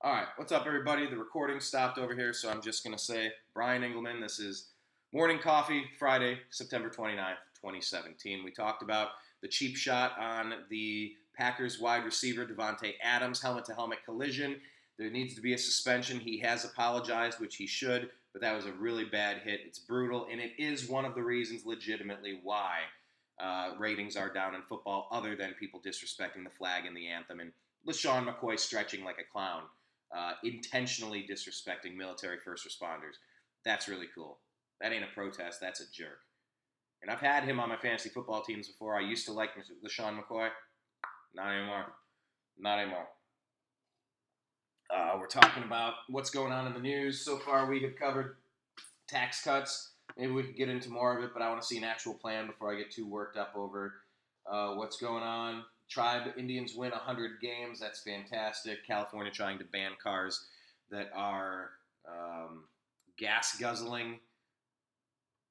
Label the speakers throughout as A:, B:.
A: All right, what's up, everybody? The recording stopped over here, so I'm just going to say, Brian Engelman, this is Morning Coffee, Friday, September 29th, 2017. We talked about the cheap shot on the Packers wide receiver, Devontae Adams, helmet-to-helmet collision. There needs to be a suspension. He has apologized, which he should, but that was a really bad hit. It's brutal, and it is one of the reasons, legitimately, why ratings are down in football, other than people disrespecting the flag and the anthem, and LaShawn McCoy stretching like a clown. Intentionally disrespecting military first responders. That's really cool. That ain't a protest. That's a jerk. And I've had him on my fantasy football teams before. I used to like LaShawn McCoy. Not anymore. Not anymore. We're talking about what's going on in the news. So far, we have covered tax cuts. Maybe we could get into more of it, but I want to see an actual plan before I get too worked up over what's going on. Tribe Indians win 100 games. That's fantastic. California trying to ban cars that are gas guzzling.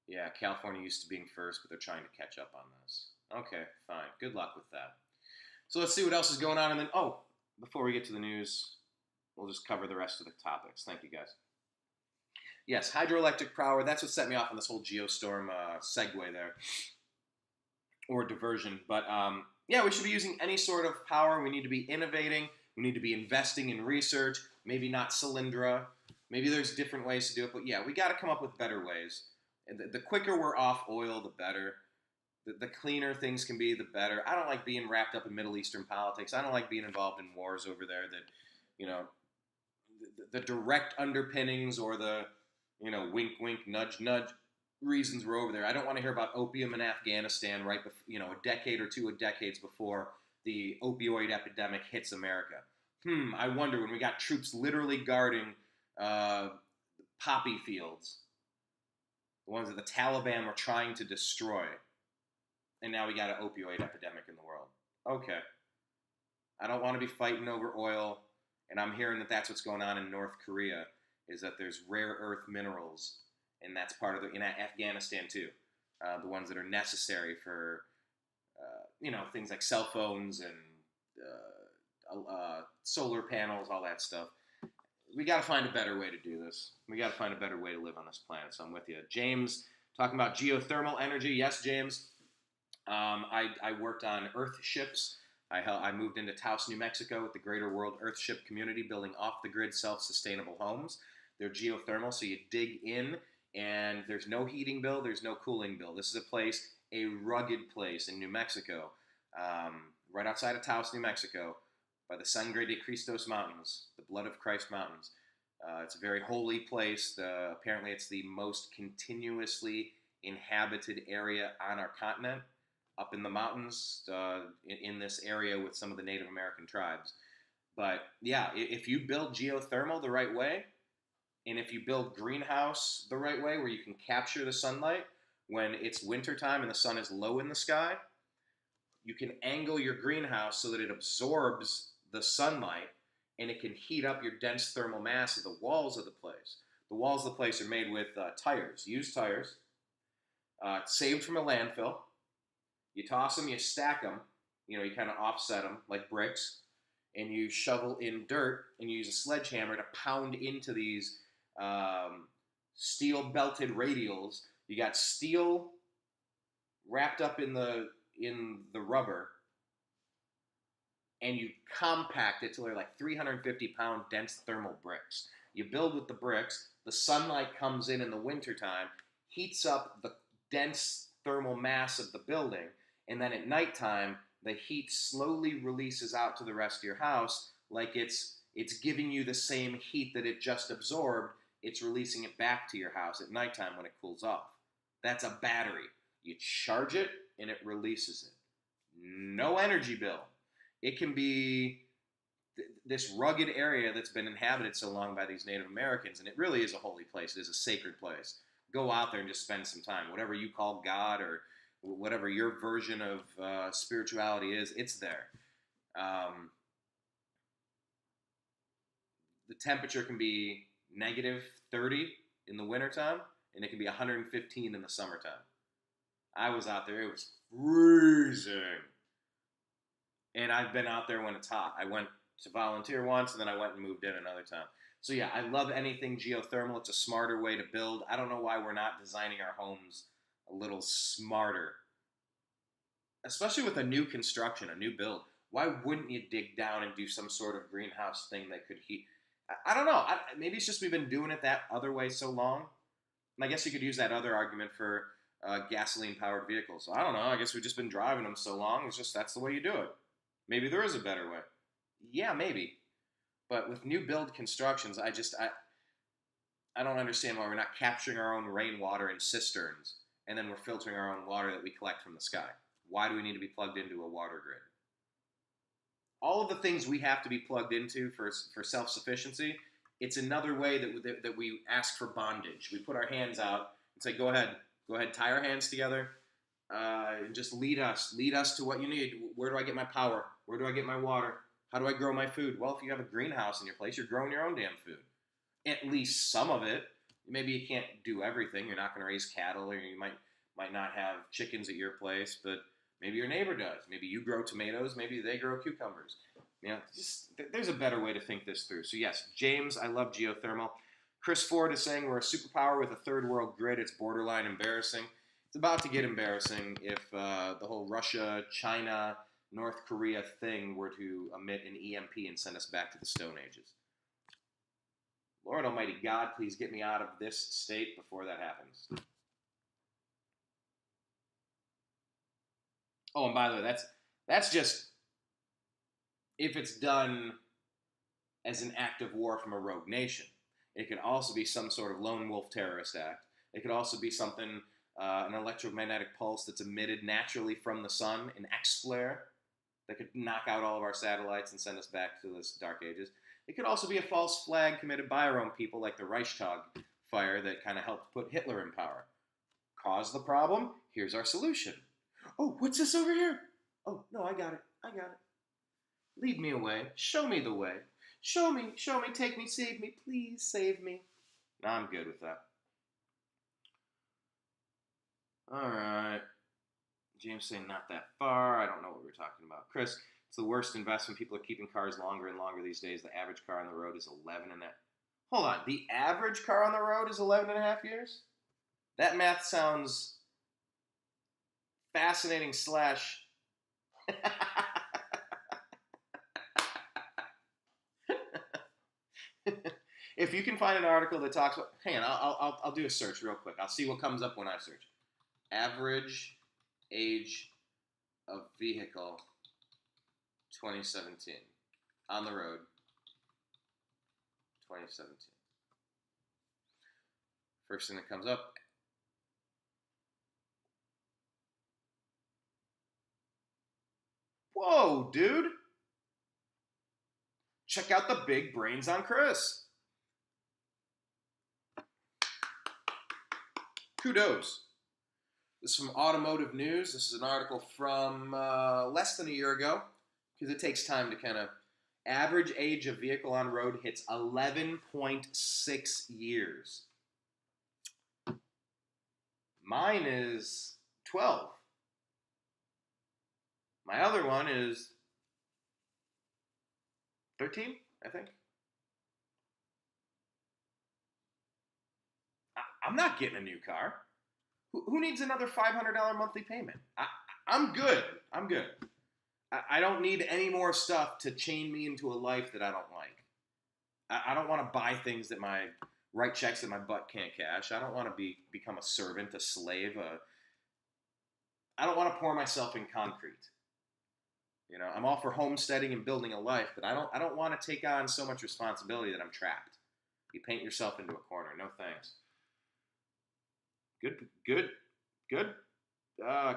A: Yeah, California used to being first, but they're trying to catch up on this. Okay, fine. Good luck with that. So let's see what else is going on. And then, before we get to the news, we'll just cover the rest of the topics. Thank you, guys. Yes, hydroelectric power. That's what set me off on this whole Geostorm segue there. Or diversion. But, yeah, we should be using any sort of power. We need to be innovating. We need to be investing in research. Maybe not Solyndra. Maybe there's different ways to do it. But, yeah, we got to come up with better ways. And the quicker we're off oil, the better. The cleaner things can be, the better. I don't like being wrapped up in Middle Eastern politics. I don't like being involved in wars over there that, the direct underpinnings or the, wink, wink, nudge, nudge reasons we're over there. I don't want to hear about opium in Afghanistan right before, a decade or two of decades before the opioid epidemic hits America. I wonder when we got troops literally guarding poppy fields, the ones that the Taliban were trying to destroy, and now we got an opioid epidemic in the world. Okay. I don't want to be fighting over oil, and I'm hearing that that's what's going on in North Korea, is that there's rare earth minerals, and that's part of in Afghanistan too, the ones that are necessary for, things like cell phones and solar panels, all that stuff. We got to find a better way to do this. We got to find a better way to live on this planet. So I'm with you. James, talking about geothermal energy. Yes, James. I worked on Earth ships. I moved into Taos, New Mexico with the Greater World Earthship community, building off-the-grid, self-sustainable homes. They're geothermal, so you dig in, and there's no heating bill, there's no cooling bill. This is a rugged place in New Mexico, right outside of Taos, New Mexico, by the Sangre de Cristos Mountains, the Blood of Christ Mountains. It's a very holy place. Apparently, it's the most continuously inhabited area on our continent, up in the mountains, in this area with some of the Native American tribes. But yeah, if you build geothermal the right way, and if you build greenhouse the right way, where you can capture the sunlight when it's wintertime and the sun is low in the sky, you can angle your greenhouse so that it absorbs the sunlight and it can heat up your dense thermal mass of the walls of the place. The walls of the place are made with tires, used tires, saved from a landfill. You toss them, you stack them, you kind of offset them like bricks, and you shovel in dirt and you use a sledgehammer to pound into these steel belted radials. You got steel wrapped up in the rubber, and you compact it till they're like 350-pound dense thermal bricks. You build with the bricks. The sunlight comes in the wintertime, heats up the dense thermal mass of the building, and then at nighttime, the heat slowly releases out to the rest of your house like it's giving you the same heat that it just absorbed. It's releasing it back to your house at nighttime when it cools off. That's a battery. You charge it, and it releases it. No energy bill. It can be this rugged area that's been inhabited so long by these Native Americans, and it really is a holy place. It is a sacred place. Go out there and just spend some time. Whatever you call God or whatever your version of spirituality is, it's there. The temperature can be negative 30 in the wintertime, and it can be 115 in the summertime. I was out there. It was freezing. And I've been out there when it's hot. I went to volunteer once, and then I went and moved in another time. So yeah, I love anything geothermal. It's a smarter way to build. I don't know why we're not designing our homes a little smarter, especially with a new construction, a new build. Why wouldn't you dig down and do some sort of greenhouse thing that could heat? I don't know. Maybe it's just we've been doing it that other way so long. And I guess you could use that other argument for gasoline-powered vehicles. So I don't know. I guess we've just been driving them so long. It's just that's the way you do it. Maybe there is a better way. Yeah, maybe. But with new build constructions, I don't understand why we're not capturing our own rainwater in cisterns and then we're filtering our own water that we collect from the sky. Why do we need to be plugged into a water grid? All of the things we have to be plugged into for self-sufficiency, it's another way that we ask for bondage. We put our hands out and say, go ahead, tie our hands together, and just lead us to what you need. Where do I get my power? Where do I get my water? How do I grow my food? Well, if you have a greenhouse in your place, you're growing your own damn food. At least some of it. Maybe you can't do everything. You're not going to raise cattle, or you might not have chickens at your place, but maybe your neighbor does. Maybe you grow tomatoes. Maybe they grow cucumbers. There's a better way to think this through. So yes, James, I love geothermal. Chris Ford is saying we're a superpower with a third world grid. It's borderline embarrassing. It's about to get embarrassing if the whole Russia, China, North Korea thing were to emit an EMP and send us back to the Stone Ages. Lord Almighty God, please get me out of this state before that happens. Oh, and by the way, that's just if it's done as an act of war from a rogue nation. It could also be some sort of lone wolf terrorist act. It could also be something, an electromagnetic pulse that's emitted naturally from the sun, an X-flare that could knock out all of our satellites and send us back to this dark ages. It could also be a false flag committed by our own people, like the Reichstag fire that kind of helped put Hitler in power. Cause the problem, here's our solution. Oh, what's this over here? Oh, no, I got it. Lead me away. Show me the way. Show me, take me, save me, please save me. No, I'm good with that. All right. James saying not that far. I don't know what we're talking about. Chris, it's the worst investment. People are keeping cars longer and longer these days. The average car on the road is 11 and a half. Hold on. The average car on the road is 11 and a half years? That math sounds fascinating slash... If you can find an article that talks about... Hang on, I'll do a search real quick. I'll see what comes up when I search. Average age of vehicle 2017. On the road 2017. First thing that comes up. Whoa, dude. Check out the big brains on Chris. Kudos. This is from Automotive News. This is an article from less than a year ago, because it takes time to kind of... Average age of vehicle on road hits 11.6 years. Mine is 12. My other one is 13, I think. I'm not getting a new car. Who needs another $500 monthly payment? I'm good. I don't need any more stuff to chain me into a life that I don't like. I don't want to buy things that write checks that my butt can't cash. I don't want to become a servant, a slave. I don't want to pour myself in concrete. I'm all for homesteading and building a life, but I don't want to take on so much responsibility that I'm trapped. You paint yourself into a corner. No thanks. Good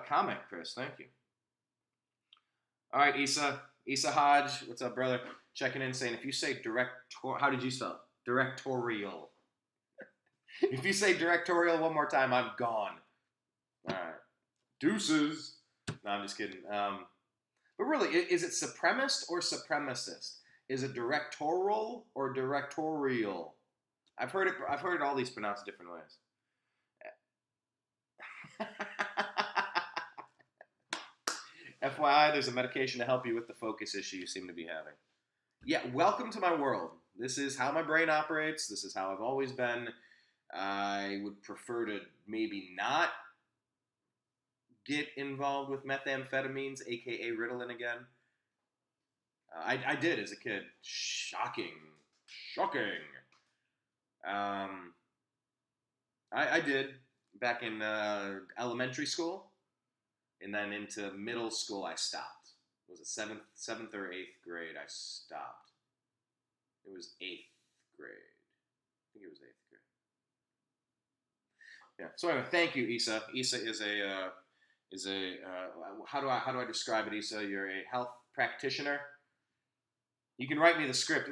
A: comment, Chris. Thank you. All right, Isa Hodge, what's up, brother? Checking in, saying if you say how did you spell it? Directorial. If you say directorial one more time, I'm gone. All right, deuces. No, I'm just kidding. But really, is it supremacist or supremacist? Is it directorial or directorial? I've heard it all these pronounced different ways. FYI, there's a medication to help you with the focus issue you seem to be having. Yeah, welcome to my world. This is how my brain operates. This is how I've always been. I would prefer to maybe not get involved with methamphetamines, aka Ritalin, again. I did as a kid. Shocking. Shocking. Um, I did back in elementary school, and then into middle school, I stopped. Was it seventh or eighth grade? I stopped. It was eighth grade. I think it was eighth grade. Yeah. So anyway, thank you, Issa. Issa is a how do I describe it, Issa? You're a health practitioner. You can write me the script.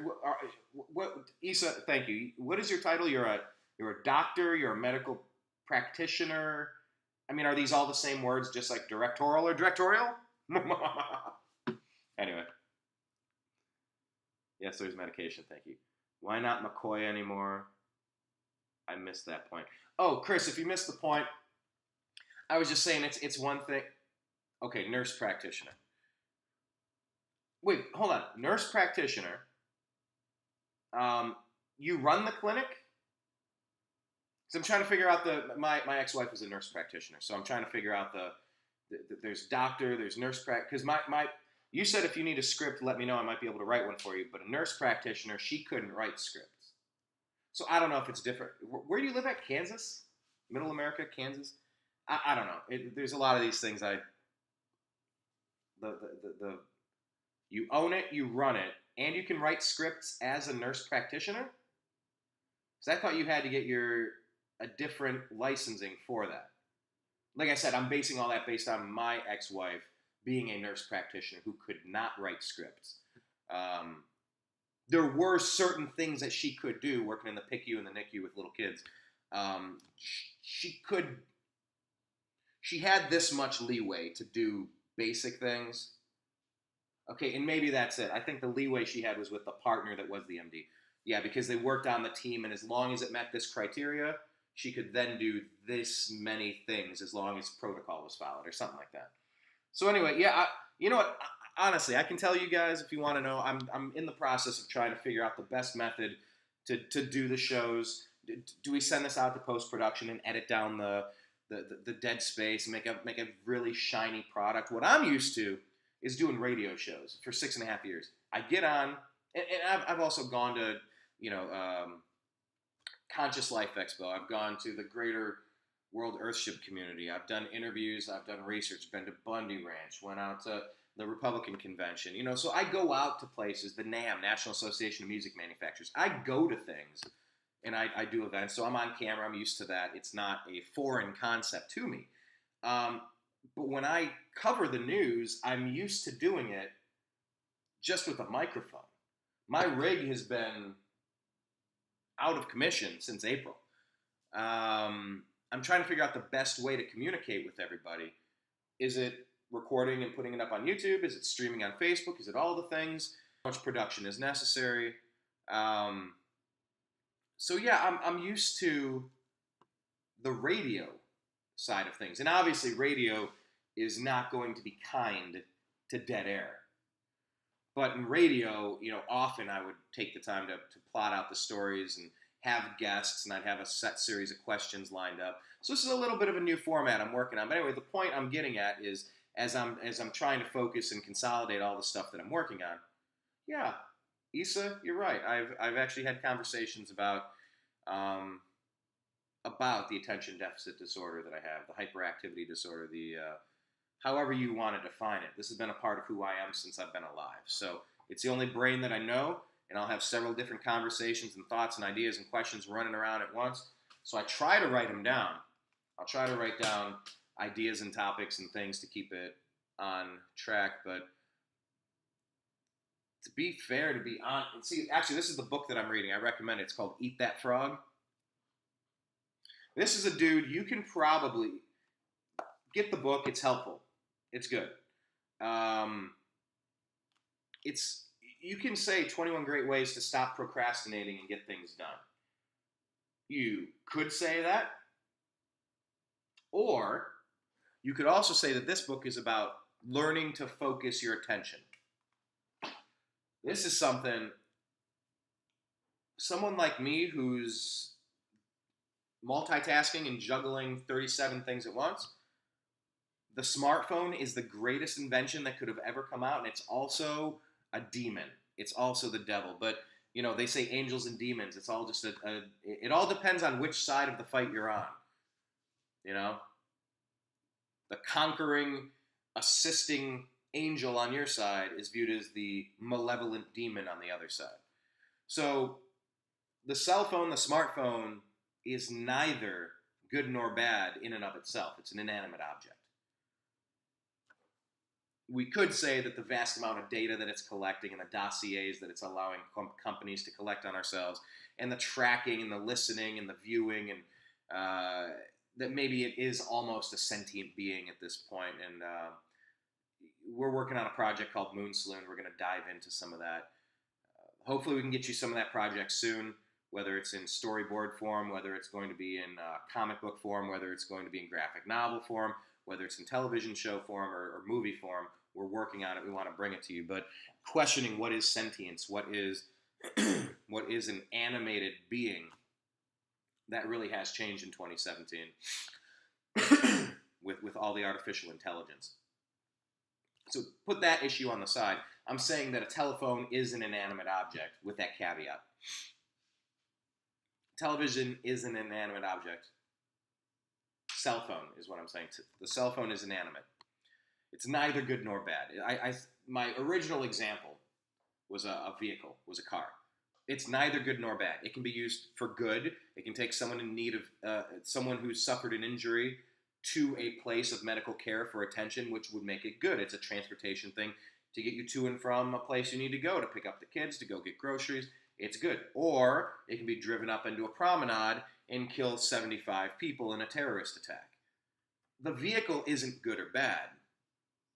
A: What Issa? Thank you. What is your title? You're a doctor. You're a medical practitioner. I mean, are these all the same words, just like directorial or directorial? Anyway, yes, there's medication. Thank you. Why not McCoy anymore? I missed that point. Oh, Chris, if you missed the point, I was just saying it's one thing. Okay, nurse practitioner. Wait, hold on. Nurse practitioner. You run the clinic? So I'm trying to figure out my ex-wife is a nurse practitioner, so I'm trying to figure out there's doctor, there's nurse because my you said if you need a script, let me know. I might be able to write one for you. But a nurse practitioner, she couldn't write scripts, so I don't know if it's different. Where do you live at? Kansas, Middle America, Kansas. I don't know. There's a lot of these things. The you own it, you run it, and you can write scripts as a nurse practitioner. Because I thought you had to get a different licensing for that. Like I said, I'm basing all that based on my ex-wife being a nurse practitioner who could not write scripts. There were certain things that she could do working in the PICU and the NICU with little kids. She could. She had this much leeway to do basic things. Okay, and maybe that's it. I think the leeway she had was with the partner that was the MD. Yeah, because they worked on the team, and as long as it met this criteria, she could then do this many things as long as protocol was followed or something like that. So anyway, yeah, you know what? Honestly, I can tell you guys if you want to know. I'm in the process of trying to figure out the best method to do the shows. Do we send this out to post production and edit down the dead space and make a really shiny product? What I'm used to is doing radio shows for 6.5 years. I get on, and I've also gone to Conscious Life Expo. I've gone to the Greater World Earthship Community. I've done interviews. I've done research. Been to Bundy Ranch. Went out to the Republican Convention. So I go out to places. The NAM, National Association of Music Manufacturers. I go to things, and I do events. So I'm on camera. I'm used to that. It's not a foreign concept to me. But when I cover the news, I'm used to doing it just with a microphone. My rig has been out of commission since April. I'm trying to figure out the best way to communicate with everybody. Is it recording and putting it up on YouTube? Is it streaming on Facebook? Is it all the things? How much production is necessary? So yeah, I'm used to the radio side of things. And obviously radio is not going to be kind to dead air. But in radio, often I would take the time to plot out the stories and have guests, and I'd have a set series of questions lined up. So this is a little bit of a new format I'm working on. But anyway, the point I'm getting at is as I'm trying to focus and consolidate all the stuff that I'm working on. Yeah, Issa, you're right. I've actually had conversations about the attention deficit disorder that I have, the hyperactivity disorder, the however you want to define it. This has been a part of who I am since I've been alive. So it's the only brain that I know, and I'll have several different conversations and thoughts and ideas and questions running around at once. So I try to write them down. I'll try to write down ideas and topics and things to keep it on track. But to be fair, to be on, see, actually, this is the book that I'm reading. I recommend it. It's called Eat That Frog. This is a dude, you can probably get the book. It's helpful. It's good. You can say 21 great ways to stop procrastinating and get things done. You could say that. Or you could also say that this book is about learning to focus your attention. This is something someone like me who's multitasking and juggling 37 things at once. The smartphone is the greatest invention that could have ever come out, and it's also a demon. It's also the devil. But they say angels and demons. It's all just it all depends on which side of the fight you're on. You know, the conquering, assisting angel on your side is viewed as the malevolent demon on the other side. So the cell phone, the smartphone, is neither good nor bad in and of itself. It's an inanimate object. We could say that the vast amount of data that it's collecting and the dossiers that it's allowing companies to collect on ourselves, and the tracking and the listening and the viewing, and that maybe it is almost a sentient being at this point. And we're working on a project called Moon Saloon. We're going to dive into some of that. Hopefully we can get you some of that project soon, whether it's in storyboard form, whether it's going to be in comic book form, whether it's going to be in graphic novel form, whether it's in television show form or movie form. We're working on it. We want to bring it to you. But questioning what is sentience, what is what is an animated being, that really has changed in 2017 with all the artificial intelligence. So put that issue on the side. I'm saying that a telephone is an inanimate object with that caveat. Television is an inanimate object. Cell phone is what I'm saying. The cell phone is inanimate. It's neither good nor bad. My original example was a vehicle, was a car. It's neither good nor bad. It can be used for good. It can take someone in need of, someone who's suffered an injury to a place of medical care for attention, which would make it good. It's a transportation thing to get you to and from a place you need to go, to pick up the kids, to go get groceries. It's good. Or it can be driven up into a promenade and kill 75 people in a terrorist attack. The vehicle isn't good or bad.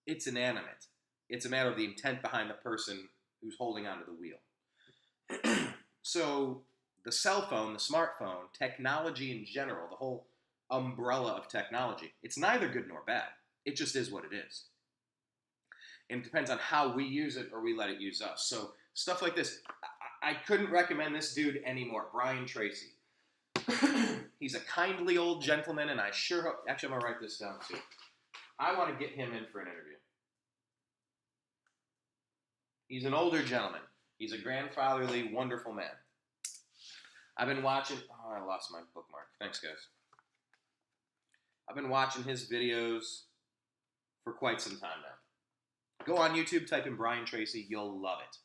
A: It's inanimate. It's a matter of the intent behind the person who's holding onto the wheel. So the cell phone, the smartphone, technology in general, the whole umbrella of technology, it's neither good nor bad. It just is what it is. And it depends on how we use it or we let it use us. So stuff like this, I couldn't recommend this dude anymore. Brian Tracy. He's a kindly old gentleman, and I sure hope... Actually, I'm going to write this down, too. I want to get him in for an interview. He's an older gentleman. He's a grandfatherly, wonderful man. I've been watching... Oh, I lost my bookmark. Thanks, guys. I've been watching his videos for quite some time now. Go on YouTube, type in Brian Tracy. You'll love it.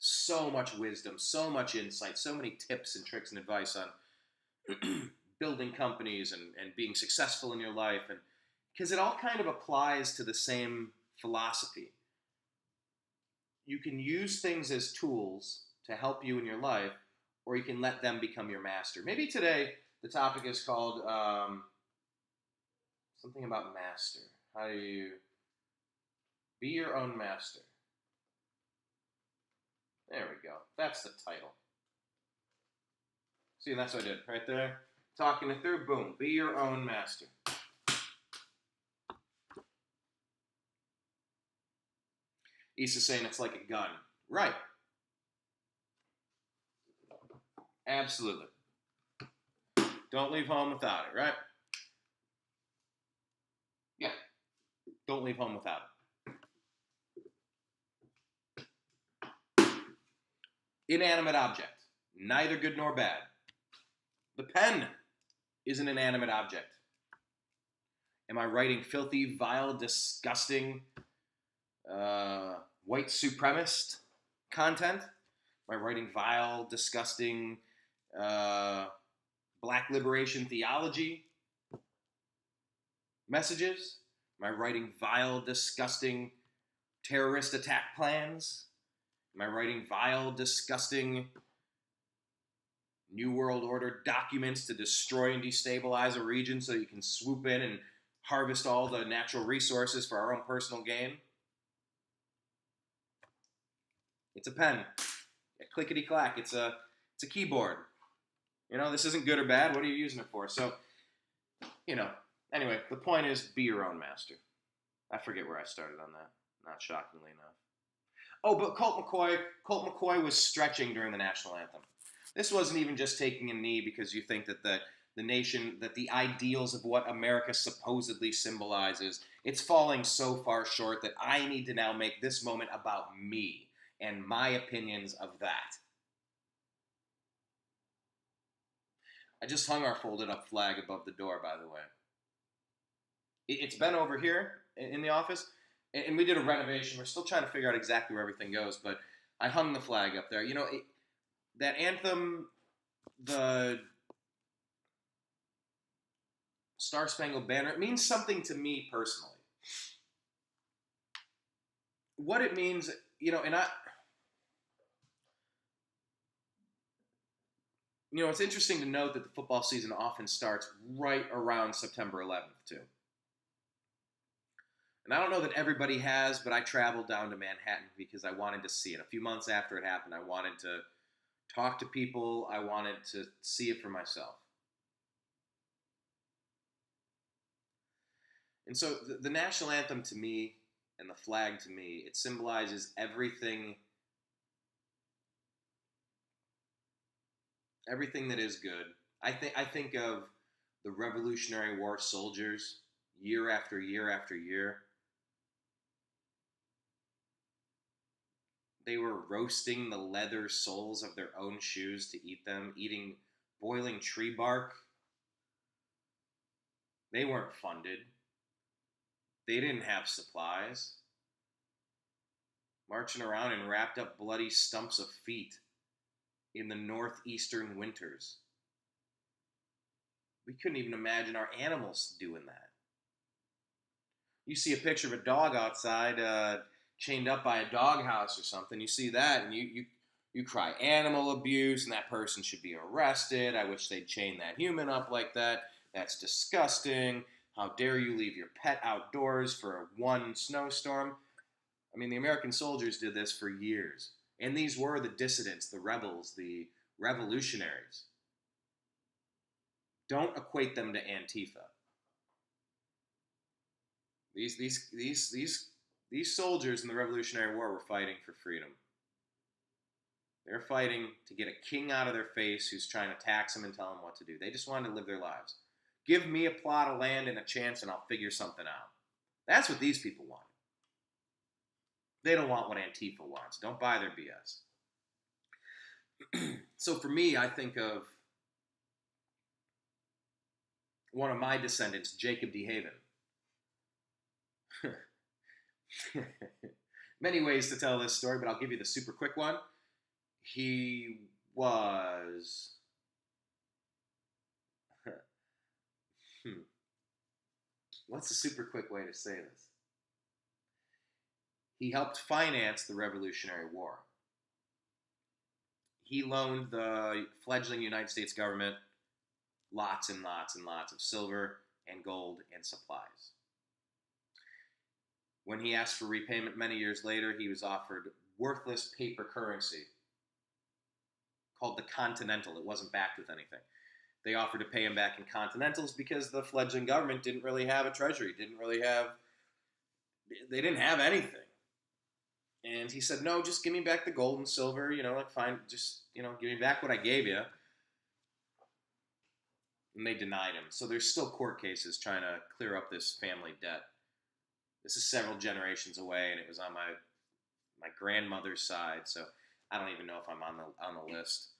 A: So much wisdom, so much insight, so many tips and tricks and advice on building companies and being successful in your life. And because it all kind of applies to the same philosophy. You can use things as tools to help you in your life, or you can let them become your master. Maybe today the topic is called something about master. How do you be your own master? There we go. That's the title. See, that's what I did right there. Talking it through, boom. Be your own master. Issa's saying it's like a gun. Right. Absolutely. Don't leave home without it, right? Yeah. Don't leave home without it. Inanimate object. Neither good nor bad. The pen is an inanimate object. Am I writing filthy, vile, disgusting, white supremacist content? Am I writing vile, disgusting, black liberation theology messages? Am I writing vile, disgusting terrorist attack plans? Am I writing vile, disgusting New World Order documents to destroy and destabilize a region so you can swoop in and harvest all the natural resources for our own personal gain? It's a pen. A clickety-clack. It's a keyboard. This isn't good or bad. What are you using it for? So, anyway, the point is be your own master. I forget where I started on that, not shockingly enough. Oh, but Colt McCoy was stretching during the national anthem. This wasn't even just taking a knee because you think that the nation, that the ideals of what America supposedly symbolizes, it's falling so far short that I need to now make this moment about me and my opinions of that. I just hung our folded up flag above the door, by the way. It's been over here in the office, and we did a renovation. We're still trying to figure out exactly where everything goes, but I hung the flag up there. That anthem, the Star Spangled Banner, it means something to me personally. What it means, and it's interesting to note that the football season often starts right around September 11th, too. And I don't know that everybody has, but I traveled down to Manhattan because I wanted to see it. A few months after it happened, I wanted to talk to people. I wanted to see it for myself. And so the national anthem to me and the flag to me, it symbolizes everything that is good. I think of the Revolutionary War soldiers year after year after year. They were roasting the leather soles of their own shoes to eat them, eating boiling tree bark. They weren't funded. They didn't have supplies. Marching around in wrapped up bloody stumps of feet in the northeastern winters. We couldn't even imagine our animals doing that. You see a picture of a dog outside chained up by a doghouse or something. You see that and you cry animal abuse and that person should be arrested. I wish they'd chain that human up like that. That's disgusting. How dare you leave your pet outdoors for one snowstorm? I mean, the American soldiers did this for years. And these were the dissidents, the rebels, the revolutionaries. Don't equate them to Antifa. These soldiers in the Revolutionary War were fighting for freedom. They're fighting to get a king out of their face who's trying to tax them and tell them what to do. They just wanted to live their lives. Give me a plot of land and a chance and I'll figure something out. That's what these people want. They don't want what Antifa wants. Don't buy their BS. So for me, I think of one of my descendants, Jacob DeHaven. Many ways to tell this story, but I'll give you the super quick one. He was... What's the super quick way to say this? He helped finance the Revolutionary War. He loaned the fledgling United States government lots and lots and lots of silver and gold and supplies. When he asked for repayment many years later, he was offered worthless paper currency called the Continental. It wasn't backed with anything. They offered to pay him back in Continentals because the fledgling government didn't really have a treasury, they didn't have anything. And he said, no, just give me back the gold and silver, fine, just, give me back what I gave you. And they denied him. So there's still court cases trying to clear up this family debt. This is several generations away, and it was on my grandmother's side, so I don't even know if I'm on the list.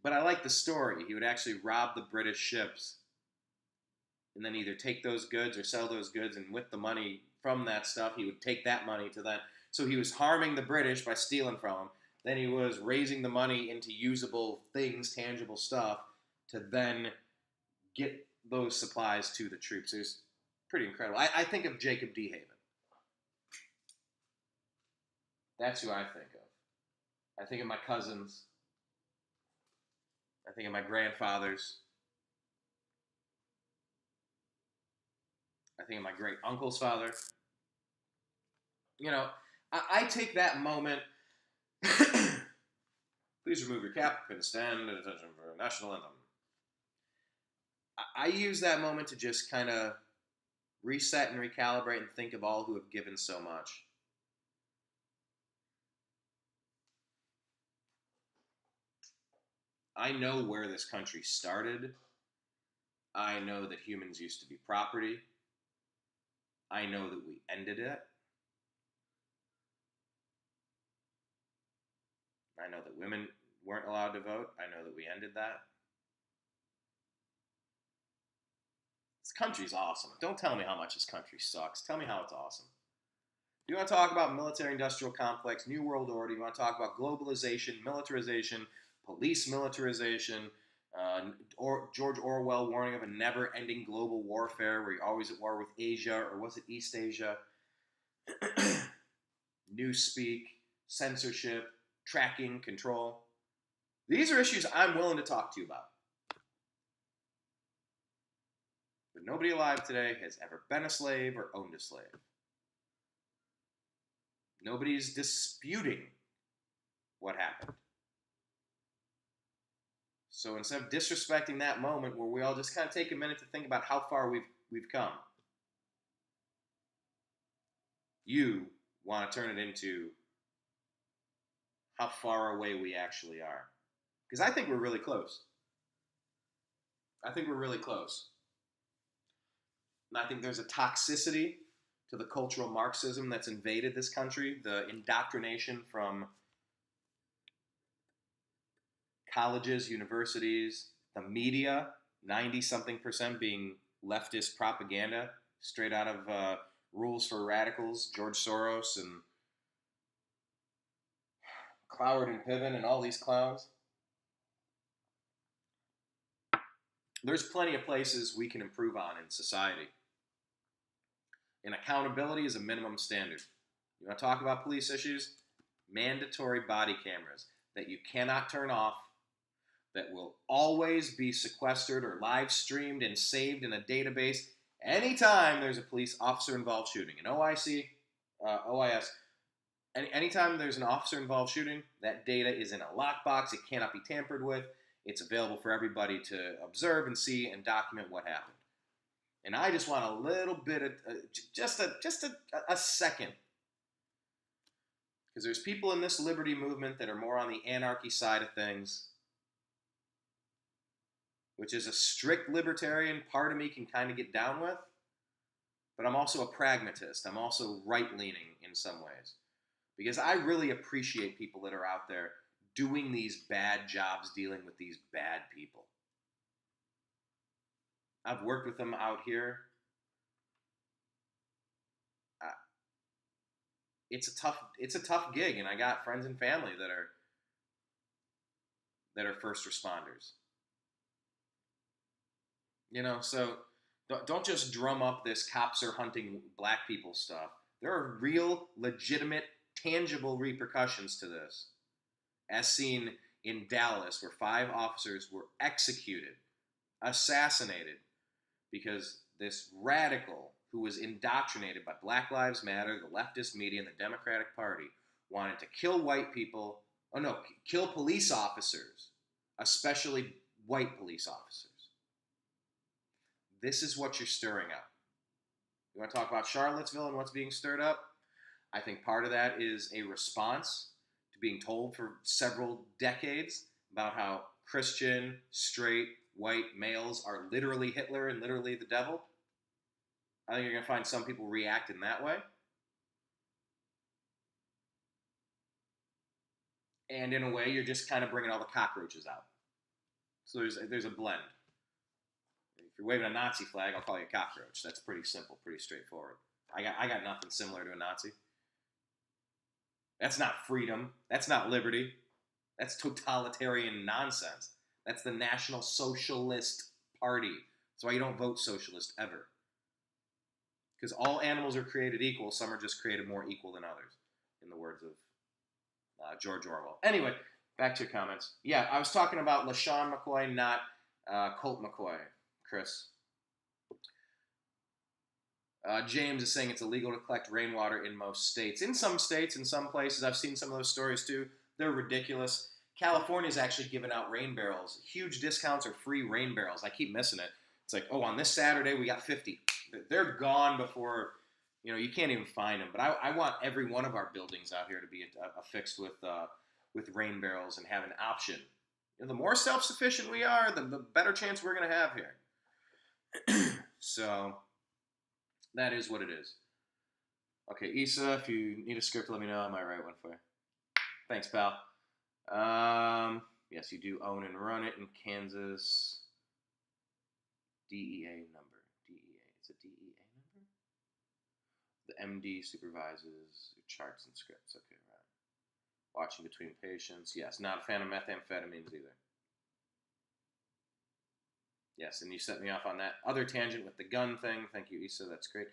A: But I like the story. He would actually rob the British ships and then either take those goods or sell those goods, and with the money from that stuff, he would take that money to that. So he was harming the British by stealing from them. Then he was raising the money into usable things, tangible stuff, to then get those supplies to the troops. It was pretty incredible. I think of Jacob DeHaven. That's who I think of. I think of my cousins. I think of my grandfathers. I think of my great uncle's father. I take that moment. Please remove your cap and stand at attention for national anthem. I use that moment to just kind of reset and recalibrate and think of all who have given so much. I know where this country started. I know that humans used to be property. I know that we ended it. I know that women weren't allowed to vote. I know that we ended that. This country's awesome. Don't tell me how much this country sucks. Tell me how it's awesome. You want to talk about military-industrial complex, New World Order. You want to talk about globalization, militarization, police militarization, or George Orwell warning of a never-ending global warfare where you're always at war with Asia, or was it East Asia? Newspeak, censorship, tracking, control. These are issues I'm willing to talk to you about. But nobody alive today has ever been a slave or owned a slave. Nobody's disputing what happened. So instead of disrespecting that moment where we all just kind of take a minute to think about how far we've come, you want to turn it into how far away we actually are. Because I think we're really close. I think we're really close. And I think there's a toxicity to the cultural Marxism that's invaded this country, the indoctrination from colleges, universities, the media, 90-something% being leftist propaganda, straight out of Rules for Radicals, George Soros, and Cloward and Piven, and all these clowns. There's plenty of places we can improve on in society. And accountability is a minimum standard. You want to talk about police issues? Mandatory body cameras that you cannot turn off, that will always be sequestered or live streamed and saved in a database anytime there's a police officer involved shooting. An OIS, anytime there's an officer involved shooting, that data is in a lockbox. It cannot be tampered with. It's available for everybody to observe and see and document what happened. And I just want a little bit of, just a second. Because there's people in this liberty movement that are more on the anarchy side of things, which is a strict libertarian part of me can kind of get down with. But I'm also a pragmatist. I'm also right-leaning in some ways. Because I really appreciate people that are out there doing these bad jobs dealing with these bad people. I've worked with them out here. It's a tough gig, and I got friends and family that are first responders. You know, so don't just drum up this cops are hunting black people stuff. There are real, legitimate, tangible repercussions to this, as seen in Dallas, where 5 officers were executed, assassinated, because this radical who was indoctrinated by Black Lives Matter, the leftist media, and the Democratic Party wanted to kill white people, kill police officers, especially white police officers. This is what you're stirring up. You want to talk about Charlottesville and what's being stirred up? I think part of that is a response to being told for several decades about how Christian, straight, white males are literally Hitler and literally the devil. I think you're going to find some people react in that way. And in a way, you're just kind of bringing all the cockroaches out. So there's a blend. If you're waving a Nazi flag, I'll call you a cockroach. That's pretty simple, pretty straightforward. I got nothing similar to a Nazi. That's not freedom. That's not liberty. That's totalitarian nonsense. That's the National Socialist Party. That's why you don't vote socialist ever. Because all animals are created equal. Some are just created more equal than others, in the words of George Orwell. Anyway, back to your comments. Yeah, I was talking about LaShawn McCoy, not Colt McCoy, Chris. James is saying it's illegal to collect rainwater in most states. In some states, in some places, I've seen some of those stories too. They're ridiculous. California's actually giving out rain barrels. Huge discounts or free rain barrels. I keep missing it. It's like, oh, on this Saturday we got 50. They're gone before, you can't even find them. But I want every one of our buildings out here to be affixed with rain barrels and have an option. the more self-sufficient we are, the better chance we're going to have here. So that is what it is. Okay, Issa, if you need a script, let me know. I might write one for you. Thanks, pal. Yes, you do own and run it in Kansas. DEA number. DEA. It's a DEA number? The MD supervises charts and scripts. Okay, right. Watching between patients. Yes, not a fan of methamphetamines either. Yes, and you set me off on that other tangent with the gun thing. Thank you, Issa. That's great.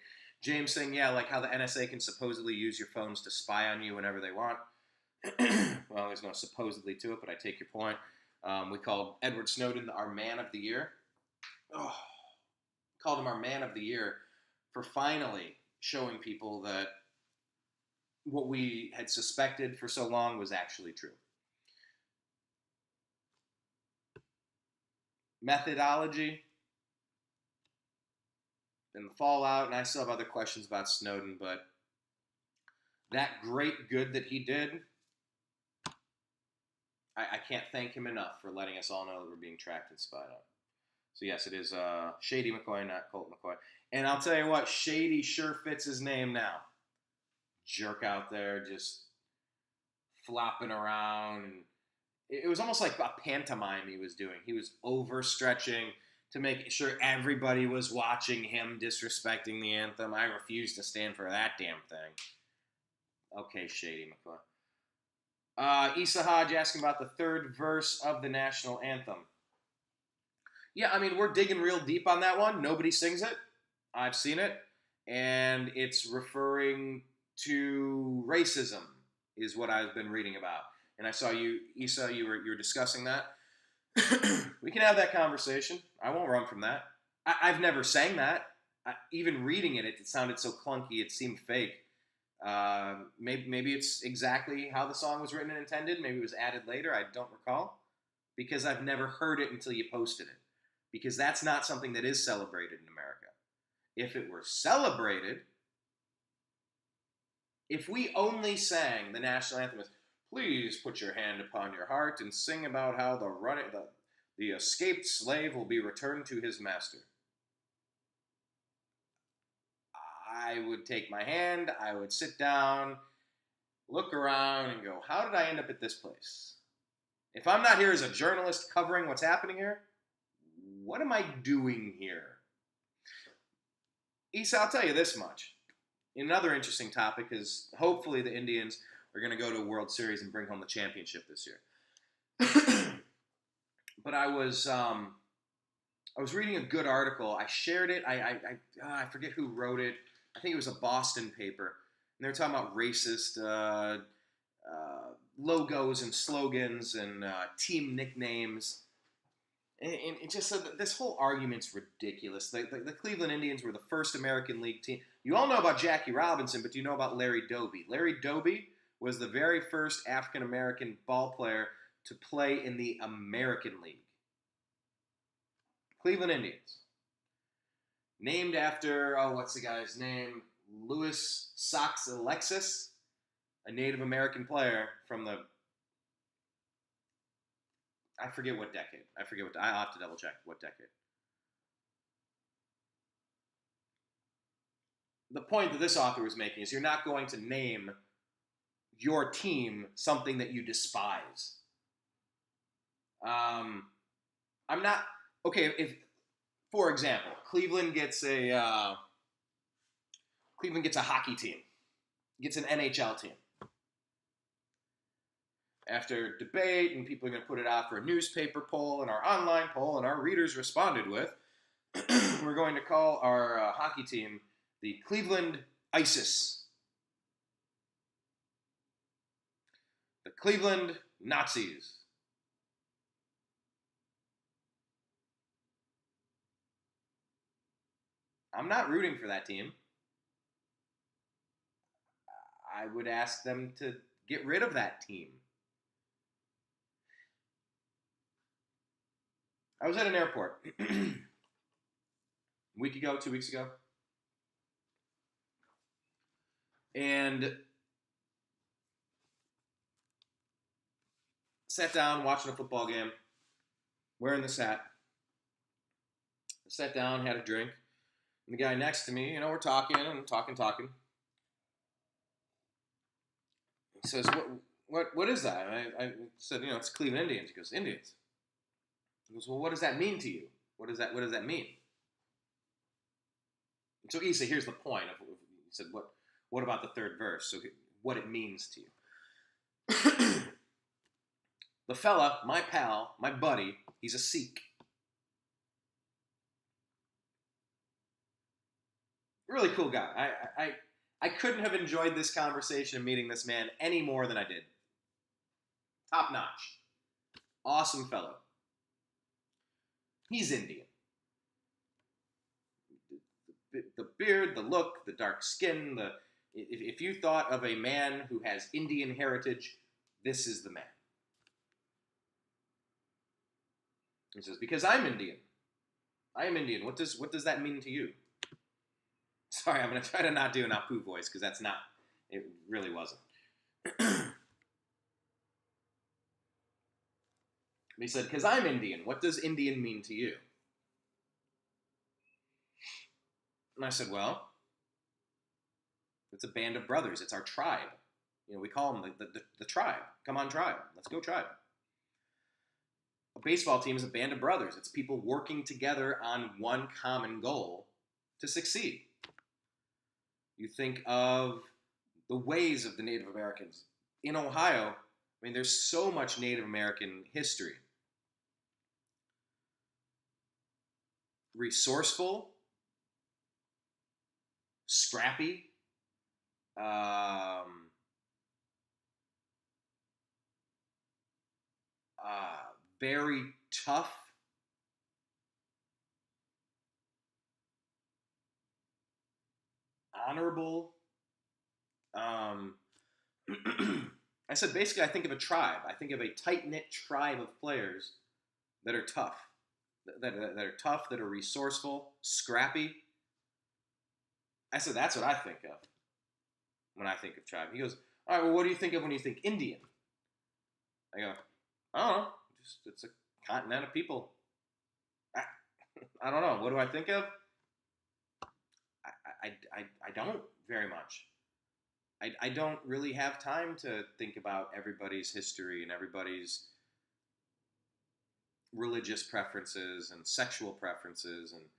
A: James saying, yeah, like how the NSA can supposedly use your phones to spy on you whenever they want. Well, there's no supposedly to it, but I take your point. We called Edward Snowden our man of the year. Oh, called him our man of the year for finally showing people that what we had suspected for so long was actually true. Methodology and the fallout, and I still have other questions about Snowden, but that great good that he did, I can't thank him enough for letting us all know that we're being tracked and spied on. So yes, it is Shady McCoy, not Colt McCoy. And I'll tell you what, Shady sure fits his name now. Jerk out there just flopping around. It was almost like a pantomime he was doing. He was overstretching to make sure everybody was watching him disrespecting the anthem. I refuse to stand for that damn thing. Okay, Shady McCoy. Issa Hodge asking about the third verse of the national anthem. Yeah, I mean, we're digging real deep on that one. Nobody sings it. I've seen it. And it's referring to racism, is what I've been reading about. And I saw you, Issa, you were discussing that. We can have that conversation. I won't run from that. I've never sang that. Even reading it, it sounded so clunky. It seemed fake. Maybe it's exactly how the song was written and intended. Maybe it was added later. I don't recall. Because I've never heard it until you posted it. Because that's not something that is celebrated in America. If it were celebrated, if we only sang the national anthem as, please put your hand upon your heart and sing about how the escaped slave will be returned to his master. I would take my hand, I would sit down, look around, and go, how did I end up at this place? If I'm not here as a journalist covering what's happening here, what am I doing here? Issa, I'll tell you this much. Another interesting topic is hopefully the Indians are going to go to a World Series and bring home the championship this year. But I was reading a good article. I shared it. I forget who wrote it. I think it was a Boston paper. And they were talking about racist logos and slogans and team nicknames. And it just said that this whole argument's ridiculous. The Cleveland Indians were the first American League team. You all know about Jackie Robinson, but do you know about Larry Doby? Larry Doby was the very first African-American ball player to play in the American League. Cleveland Indians. Named after, what's the guy's name? Louis Sox Alexis, a Native American player from the, I forget what decade. I'll have to double check what decade. The point that this author was making is you're not going to name your team something that you despise. I'm not, okay, if, for example, Cleveland gets a hockey team, gets an NHL team. After debate, and people are going to put it out for a newspaper poll and our online poll, and our readers responded with, we're going to call our hockey team the Cleveland ISIS. The Cleveland Nazis. I'm not rooting for that team. I would ask them to get rid of that team. I was at an airport a week ago, 2 weeks ago, and sat down watching a football game. wearing this hat. I sat down, had a drink, and the guy next to me, we're talking and talking. He says, "What is that?" And I said, "It's Cleveland Indians." He goes, "Indians." He goes, "Well, what does that mean to you? What does that mean?" And so Issa, here's the point. He said, "What about the third verse? So what it means to you?" The fella, my pal, my buddy, he's a Sikh. Really cool guy. I couldn't have enjoyed this conversation and meeting this man any more than I did. Top notch. Awesome fellow. He's Indian. The beard, the look, the dark skin, if you thought of a man who has Indian heritage, this is the man. He says, "Because I'm Indian. I am Indian. What does that mean to you?" Sorry, I'm going to try to not do an Apu voice because it really wasn't. He said, "Because I'm Indian. What does Indian mean to you?" And I said, "Well, it's a band of brothers. It's our tribe. We call them the tribe. Come on, tribe. Let's go, tribe." A baseball team is a band of brothers. It's people working together on one common goal to succeed. You think of the ways of the Native Americans. In Ohio, there's so much Native American history. Resourceful, scrappy, very tough, honorable. I said basically I think of a tribe. I think of a tight-knit tribe of players that are tough, that are resourceful, scrappy. I said that's what I think of when I think of tribe. He goes, "All right, well, what do you think of when you think Indian?" I go, "I don't know. It's a continent of people. I don't know. What do I think of? I don't very much. I don't really have time to think about everybody's history and everybody's religious preferences and sexual preferences and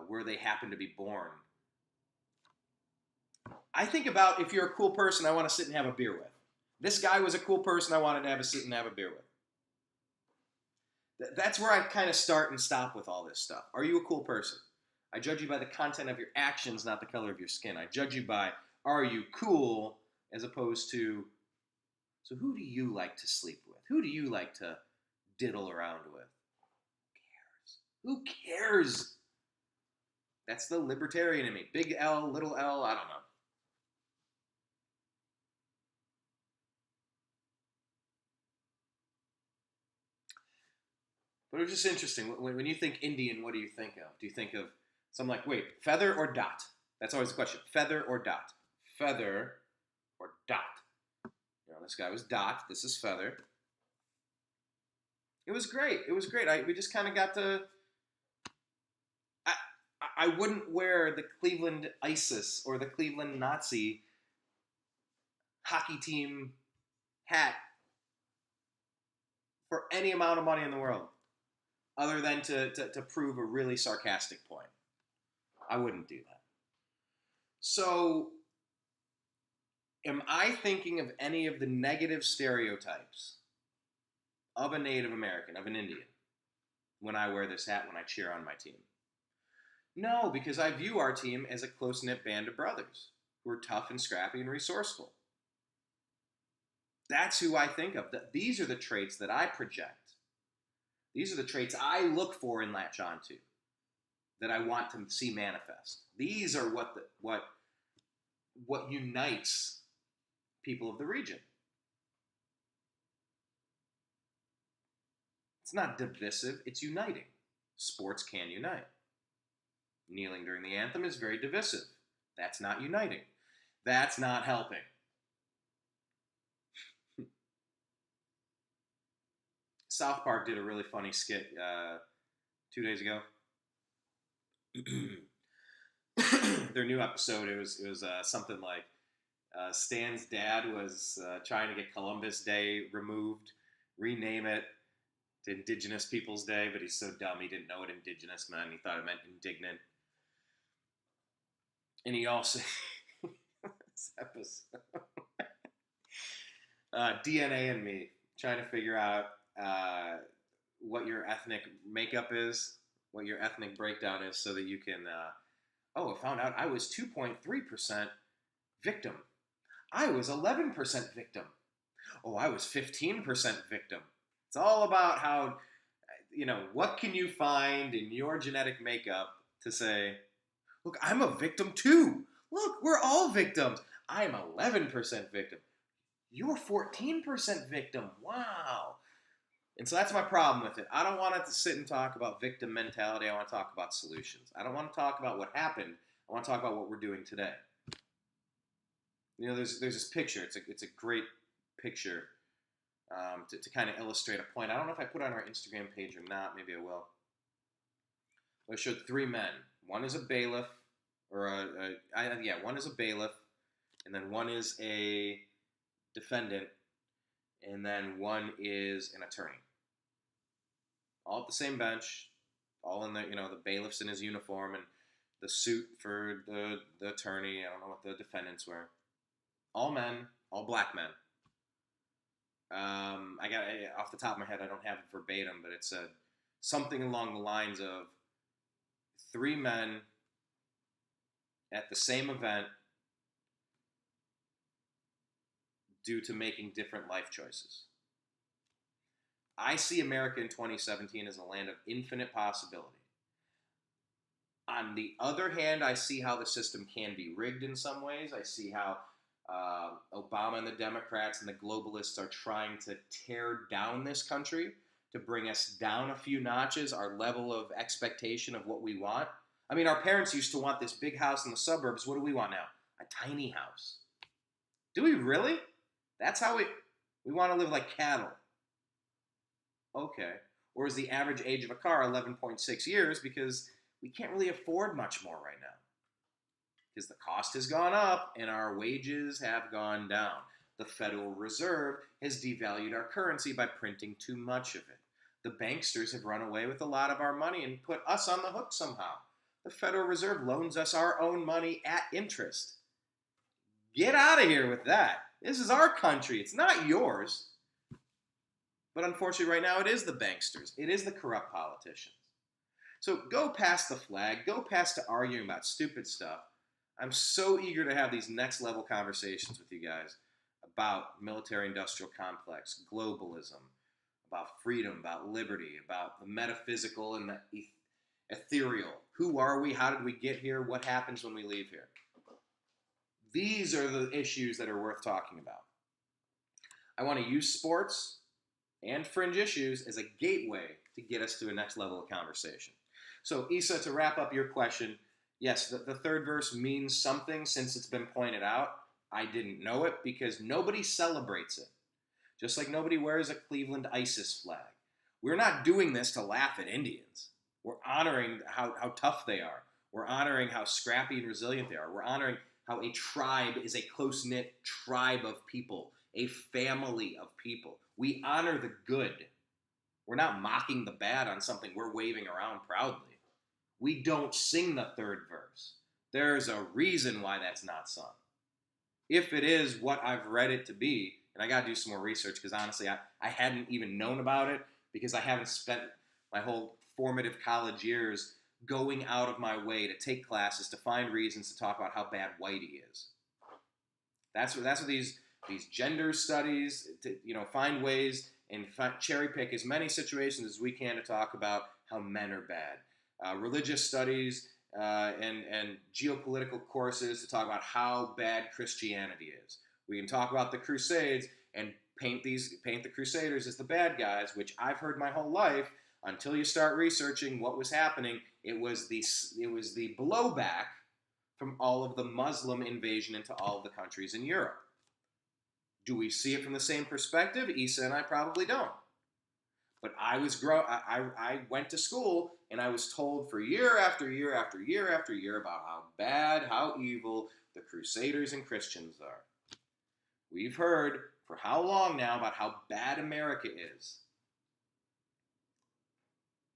A: where they happen to be born. I think about if you're a cool person I want to sit and have a beer with. This guy was a cool person I wanted to have a sit and have a beer with. That's where I kind of start and stop with all this stuff. Are you a cool person? I judge you by the content of your actions, not the color of your skin. I judge you by, are you cool, as opposed to, so who do you like to sleep with? Who do you like to diddle around with? Who cares? That's the libertarian in me. Big L, little L, I don't know. But it was just interesting. When you think Indian, what do you think of? Do you think of something like, wait, feather or dot? That's always the question. Feather or dot? Feather or dot? This guy was dot. This is feather. It was great. We just kind of got to. I wouldn't wear the Cleveland ISIS or the Cleveland Nazi hockey team hat for any amount of money in the world, other than to prove a really sarcastic point. I wouldn't do that. So, am I thinking of any of the negative stereotypes of a Native American, of an Indian, when I wear this hat, when I cheer on my team? No, because I view our team as a close-knit band of brothers who are tough and scrappy and resourceful. That's who I think of. These are the traits that I project. These are the traits I look for and latch onto, that I want to see manifest. These are what unites people of the region. It's not divisive, it's uniting. Sports can unite. Kneeling during the anthem is very divisive. That's not uniting. That's not helping. South Park did a really funny skit 2 days ago. Their new episode, it was something like Stan's dad was trying to get Columbus Day removed, rename it to Indigenous Peoples Day, but he's so dumb he didn't know what Indigenous meant. He thought it meant indignant. And he also this episode DNA and me trying to figure out what your ethnic makeup is, what your ethnic breakdown is, so that you can. I found out I was 2.3% victim. I was 11% victim. Oh, I was 15% victim. It's all about how, what can you find in your genetic makeup to say, look, I'm a victim too. Look, we're all victims. I'm 11% victim. You're 14% victim. Wow. And so that's my problem with it. I don't want to sit and talk about victim mentality. I want to talk about solutions. I don't want to talk about what happened. I want to talk about what we're doing today. There's this picture. It's a great picture to kind of illustrate a point. I don't know if I put it on our Instagram page or not. Maybe I will. I showed 3 men. One is a bailiff, one is a bailiff, and then one is a defendant, and then one is an attorney. All at the same bench, all in the bailiff's in his uniform and the suit for the attorney. I don't know what the defendants were. All men, all black men. I got off the top of my head, I don't have it verbatim, but it said something along the lines of 3 men at the same event due to making different life choices. I see America in 2017 as a land of infinite possibility. On the other hand, I see how the system can be rigged in some ways. I see how Obama and the Democrats and the globalists are trying to tear down this country to bring us down a few notches, our level of expectation of what we want. I mean, our parents used to want this big house in the suburbs. What do we want now? A tiny house. Do we really? That's how we want to live like cattle. Okay. Or is the average age of a car 11.6 years because we can't really afford much more right now? Because the cost has gone up and our wages have gone down. The Federal Reserve has devalued our currency by printing too much of it. The banksters have run away with a lot of our money and put us on the hook somehow. The Federal Reserve loans us our own money at interest. Get out of here with that. This is our country. It's not yours. But unfortunately, right now, it is the banksters. It is the corrupt politicians. So go past the flag. Go past to arguing about stupid stuff. I'm so eager to have these next level conversations with you guys about military-industrial complex, globalism, about freedom, about liberty, about the metaphysical and the ethereal. Who are we? How did we get here? What happens when we leave here? These are the issues that are worth talking about. I want to use sports and fringe issues as a gateway to get us to a next level of conversation. So, Issa, to wrap up your question, yes, the third verse means something since it's been pointed out. I didn't know it because nobody celebrates it. Just like nobody wears a Cleveland ISIS flag. We're not doing this to laugh at Indians. We're honoring how tough they are. We're honoring how scrappy and resilient they are. We're honoring how a tribe is a close-knit tribe of people, a family of people. We honor the good. We're not mocking the bad on something we're waving around proudly. We don't sing the third verse. There's a reason why that's not sung. If it is what I've read it to be, and I got to do some more research because honestly, I hadn't even known about it because I haven't spent my whole formative college years going out of my way to take classes to find reasons to talk about how bad Whitey is. That's what these gender studies, find ways and cherry pick as many situations as we can to talk about how men are bad. Religious studies and geopolitical courses to talk about how bad Christianity is. We can talk about the Crusades and paint the Crusaders as the bad guys, which I've heard my whole life. Until you start researching what was happening, it was the blowback from all of the Muslim invasion into all of the countries in Europe. Do we see it from the same perspective? Issa and I probably don't. But I went to school and I was told for year after year after year after year about how bad, how evil the Crusaders and Christians are. We've heard for how long now about how bad America is.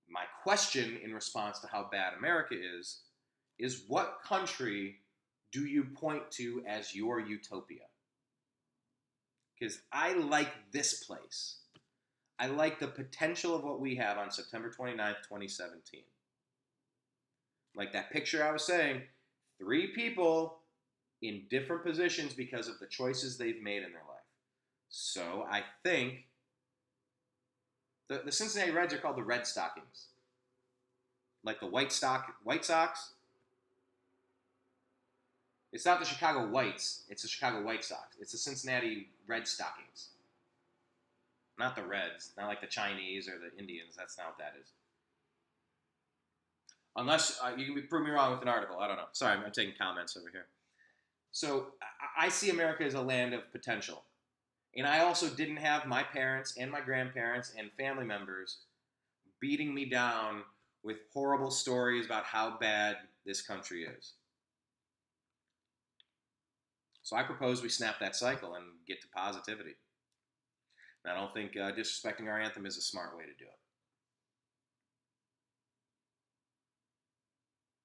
A: My question in response to how bad America is what country do you point to as your utopia? Because I like this place. I like the potential of what we have on September 29th, 2017. Like that picture I was saying, 3 people in different positions because of the choices they've made in their life. So I think the Cincinnati Reds are called the Red Stockings. Like the White Sox. It's not the Chicago Whites, it's the Chicago White Sox. It's the Cincinnati Red Stockings. Not the Reds, not like the Chinese or the Indians. That's not what that is. Unless you can prove me wrong with an article. I don't know. Sorry, I'm taking comments over here. So I see America as a land of potential. And I also didn't have my parents and my grandparents and family members beating me down with horrible stories about how bad this country is. So I propose we snap that cycle and get to positivity. And I don't think disrespecting our anthem is a smart way to do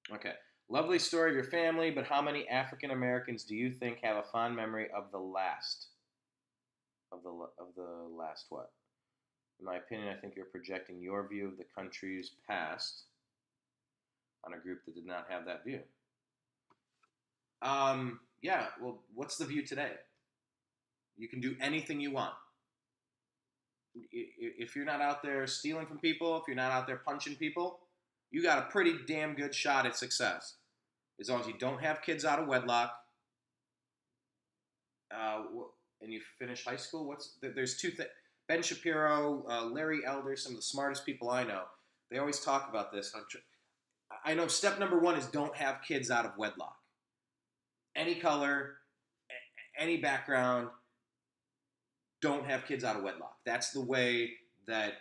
A: it. Okay. Lovely story of your family, but how many African Americans do you think have a fond memory of the last? Of the last what? In my opinion, I think you're projecting your view of the country's past on a group that did not have that view. Yeah, well, what's the view today? You can do anything you want. If you're not out there stealing from people, if you're not out there punching people, you got a pretty damn good shot at success. As long as you don't have kids out of wedlock, and you finish high school. There's 2 things. Ben Shapiro, Larry Elder, some of the smartest people I know, they always talk about this. I know step number 1 is don't have kids out of wedlock. Any color, any background, don't have kids out of wedlock. That's the way that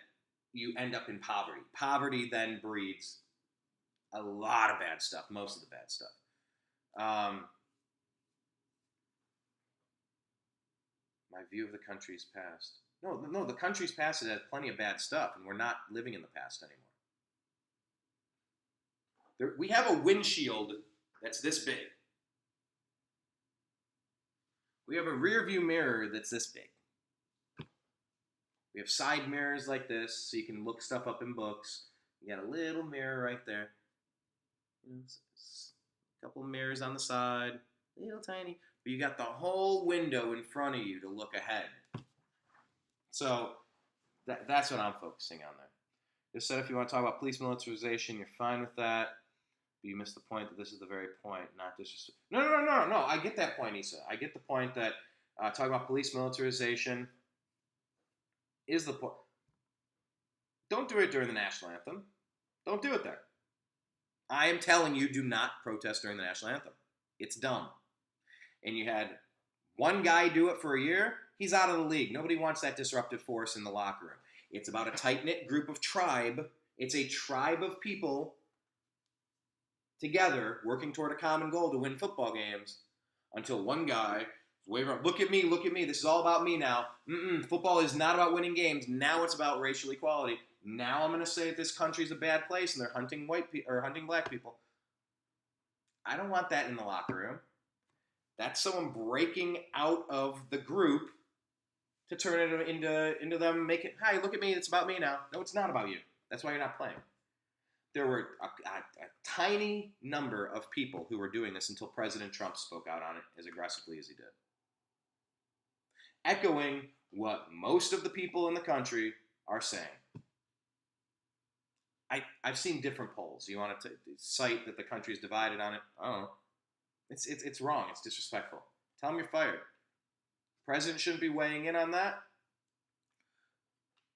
A: you end up in poverty. Poverty then breeds a lot of bad stuff, most of the bad stuff. My view of the country's past. No, the country's past has plenty of bad stuff, and we're not living in the past anymore. We have a windshield that's this big. We have a rear view mirror that's this big. We have side mirrors like this, so you can look stuff up in books. You got a little mirror right there. A couple of mirrors on the side, little tiny. But you got the whole window in front of you to look ahead. So that's what I'm focusing on there. Just said if you want to talk about police militarization, you're fine with that. But you missed the point that this is the very point, not just... No. I get that point, Issa. I get the point that talking about police militarization is the point. Don't do it during the national anthem. Don't do it there. I am telling you, do not protest during the national anthem. It's dumb. And you had one guy do it for a year, he's out of the league. Nobody wants that disruptive force in the locker room. It's about a tight-knit group of tribe. It's a tribe of people together working toward a common goal to win football games until one guy wave around, look at me, this is all about me now. Football is not about winning games. Now it's about racial equality. Now I'm going to say that this country's a bad place and they're hunting hunting black people. I don't want that in the locker room. That's someone breaking out of the group to turn it into them, make it, hi, look at me, it's about me now. No, it's not about you. That's why you're not playing. There were a tiny number of people who were doing this until President Trump spoke out on it as aggressively as he did. Echoing what most of the people in the country are saying. I've seen different polls. You want to cite that the country is divided on it? I don't know. It's wrong. It's disrespectful. Tell them you're fired. President shouldn't be weighing in on that.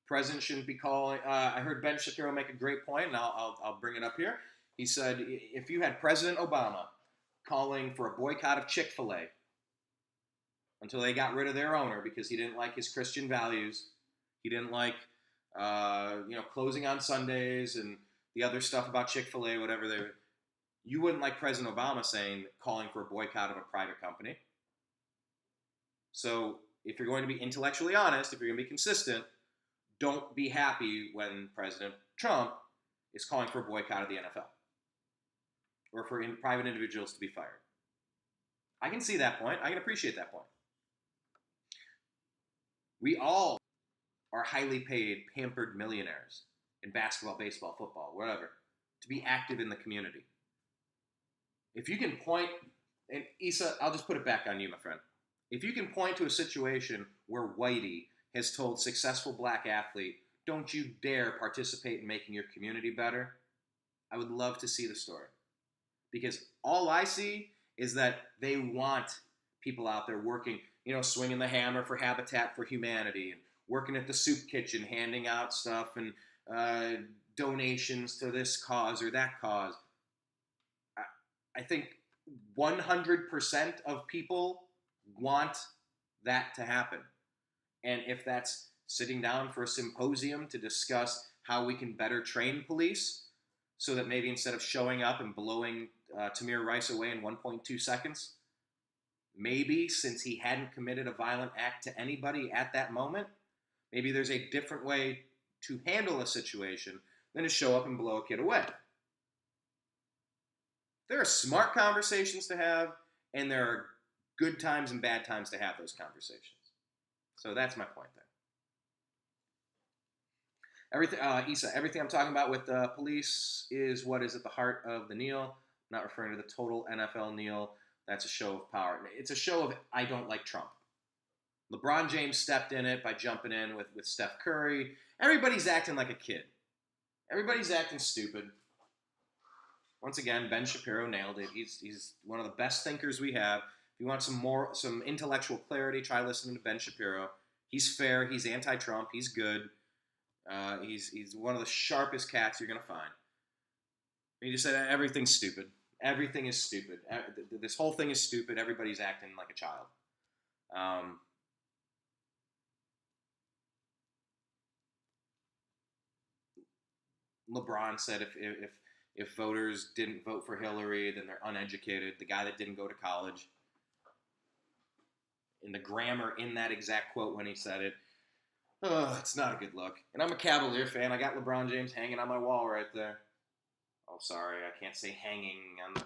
A: President shouldn't be calling. I heard Ben Shapiro make a great point, and I'll bring it up here. He said if you had President Obama calling for a boycott of Chick-fil-A until they got rid of their owner because he didn't like his Christian values, he didn't like closing on Sundays and the other stuff about Chick-fil-A, whatever you wouldn't like President Obama calling for a boycott of a private company. So if you're going to be intellectually honest, if you're going to be consistent, don't be happy when President Trump is calling for a boycott of the NFL or for private individuals to be fired. I can see that point. I can appreciate that point. We all are highly paid, pampered millionaires in basketball, baseball, football, whatever, to be active in the community. If you can point, and Issa, I'll just put it back on you, my friend. If you can point to a situation where Whitey has told successful black athlete, don't you dare participate in making your community better, I would love to see the story. Because all I see is that they want people out there working, swinging the hammer for Habitat for Humanity and working at the soup kitchen, handing out stuff and donations to this cause or that cause. I think 100% of people want that to happen. And if that's sitting down for a symposium to discuss how we can better train police so that maybe instead of showing up and blowing Tamir Rice away in 1.2 seconds, maybe since he hadn't committed a violent act to anybody at that moment, maybe there's a different way to handle a situation than to show up and blow a kid away. There are smart conversations to have, and there are good times and bad times to have those conversations. So that's my point there. Issa, everything I'm talking about with the police is what is at the heart of the kneel. I'm not referring to the total NFL kneel. That's a show of power. It's a show of I don't like Trump. LeBron James stepped in it by jumping in with Steph Curry. Everybody's acting like a kid. Everybody's acting stupid. Once again, Ben Shapiro nailed it. He's one of the best thinkers we have. If you want some intellectual clarity, try listening to Ben Shapiro. He's fair. He's anti-Trump. He's good. He's one of the sharpest cats you're gonna find. He just said everything's stupid. Everything is stupid. This whole thing is stupid. Everybody's acting like a child. LeBron said if voters didn't vote for Hillary, then they're uneducated. The guy that didn't go to college. In the grammar in that exact quote when he said it, it's not a good look. And I'm a Cavalier fan. I got LeBron James hanging on my wall right there. Oh, sorry, I can't say hanging on the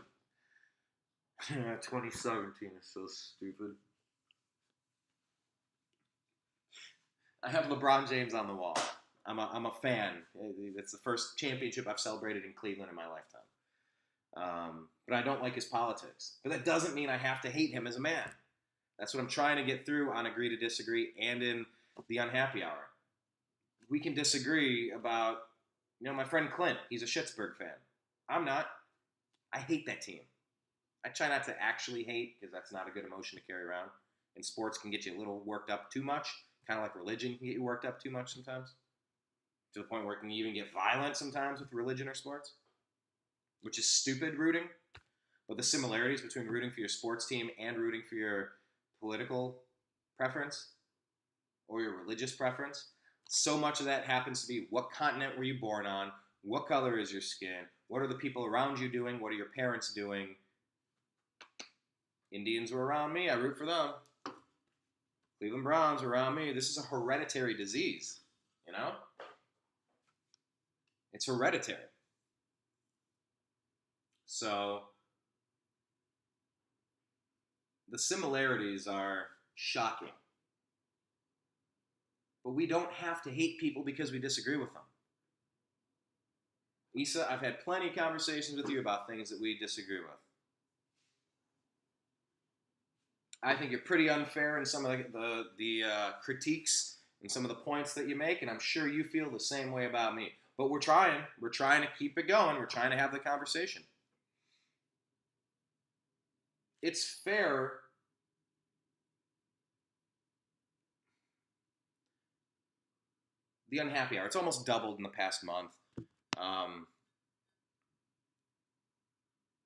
A: 2017 is so stupid. I have LeBron James on the wall. I'm a fan. It's the first championship I've celebrated in Cleveland in my lifetime. But I don't like his politics. But that doesn't mean I have to hate him as a man. That's what I'm trying to get through on Agree to Disagree and in the Unhappy Hour. We can disagree about, my friend Clint. He's a Schittsburg fan. I'm not. I hate that team. I try not to actually hate because that's not a good emotion to carry around. And sports can get you a little worked up too much. Kind of like religion can get you worked up too much sometimes. To the point where it can even get violent sometimes with religion or sports. Which is stupid rooting. But the similarities between rooting for your sports team and rooting for your political preference or your religious preference, so much of that happens to be what continent were you born on, what color is your skin, what are the people around you doing, what are your parents doing. Indians were around me, I root for them. Cleveland Browns were around me. This is a hereditary disease, It's hereditary. So the similarities are shocking. But we don't have to hate people because we disagree with them. Issa, I've had plenty of conversations with you about things that we disagree with. I think you're pretty unfair in some of the critiques and some of the points that you make, and I'm sure you feel the same way about me. But we're trying. We're trying to keep it going. We're trying to have the conversation. It's fair. The Unhappy Hour. It's almost doubled in the past month.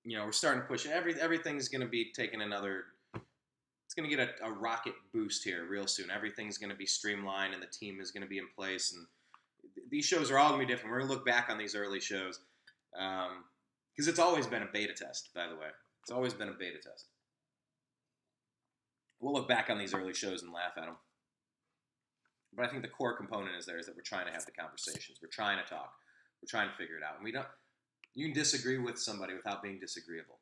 A: We're starting to push it. Everything's going to be taking another. It's going to get a rocket boost here real soon. Everything's going to be streamlined, and the team is going to be in place, and these shows are all going to be different. We're going to look back on these early shows because it's always been a beta test, by the way. It's always been a beta test. We'll look back on these early shows and laugh at them. But I think the core component is that we're trying to have the conversations. We're trying to talk. We're trying to figure it out. And you can disagree with somebody without being disagreeable.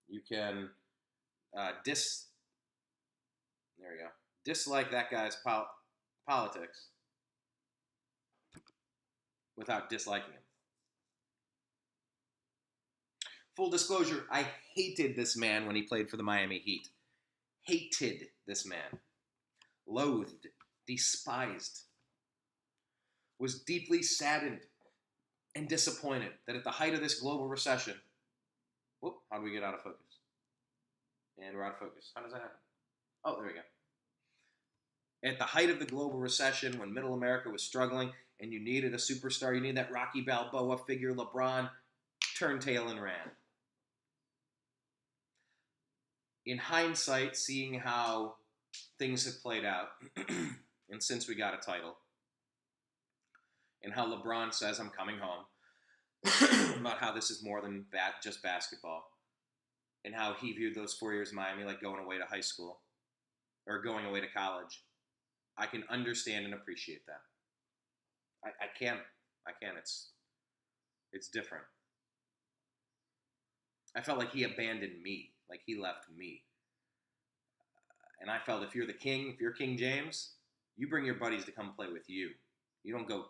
A: You can dislike that guy's politics without disliking him. Full disclosure, I hated this man when he played for the Miami Heat. Hated this man. Loathed. Despised. Was deeply saddened and disappointed that at the height of this global recession, whoop, how do we get out of focus? And we're out of focus. How does that happen? Oh, there we go. At the height of the global recession, when middle America was struggling and you needed a superstar, you needed that Rocky Balboa figure, LeBron turned tail and ran. In hindsight, seeing how things have played out, and since we got a title, and how LeBron says, I'm coming home, about how this is more than just basketball, and how he viewed those 4 years in Miami like going away to high school, or going away to college, I can understand and appreciate that. I can. It's different. I felt like he abandoned me, like he left me. And I felt if you're King James, you bring your buddies to come play with you. You don't go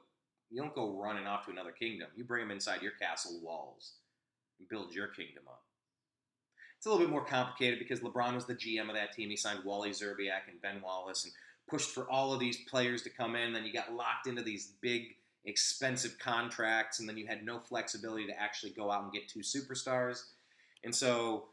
A: running off to another kingdom. You bring them inside your castle walls and build your kingdom up. It's a little bit more complicated because LeBron was the GM of that team. He signed Wally Szczerbiak and Ben Wallace and pushed for all of these players to come in. Then you got locked into these big, expensive contracts, and then you had no flexibility to actually go out and get 2 superstars. And so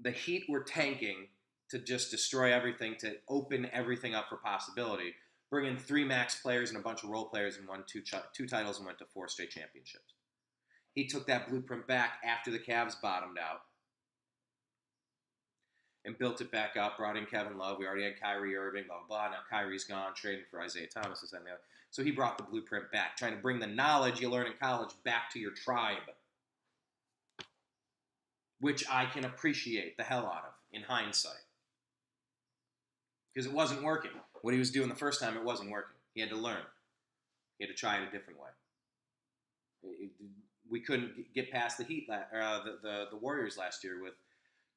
A: the Heat were tanking to just destroy everything, to open everything up for possibility. Bring in 3 max players and a bunch of role players and won 2 titles and went to 4 straight championships. He took that blueprint back after the Cavs bottomed out and built it back up, brought in Kevin Love. We already had Kyrie Irving, blah, blah, blah. Now Kyrie's gone, trading for Isaiah Thomas, this and the other. So he brought the blueprint back, trying to bring the knowledge you learn in college back to your tribe, which I can appreciate the hell out of in hindsight. Because it wasn't working. What he was doing the first time, it wasn't working. He had to learn. He had to try it a different way. We couldn't get past the Heat, the Warriors last year with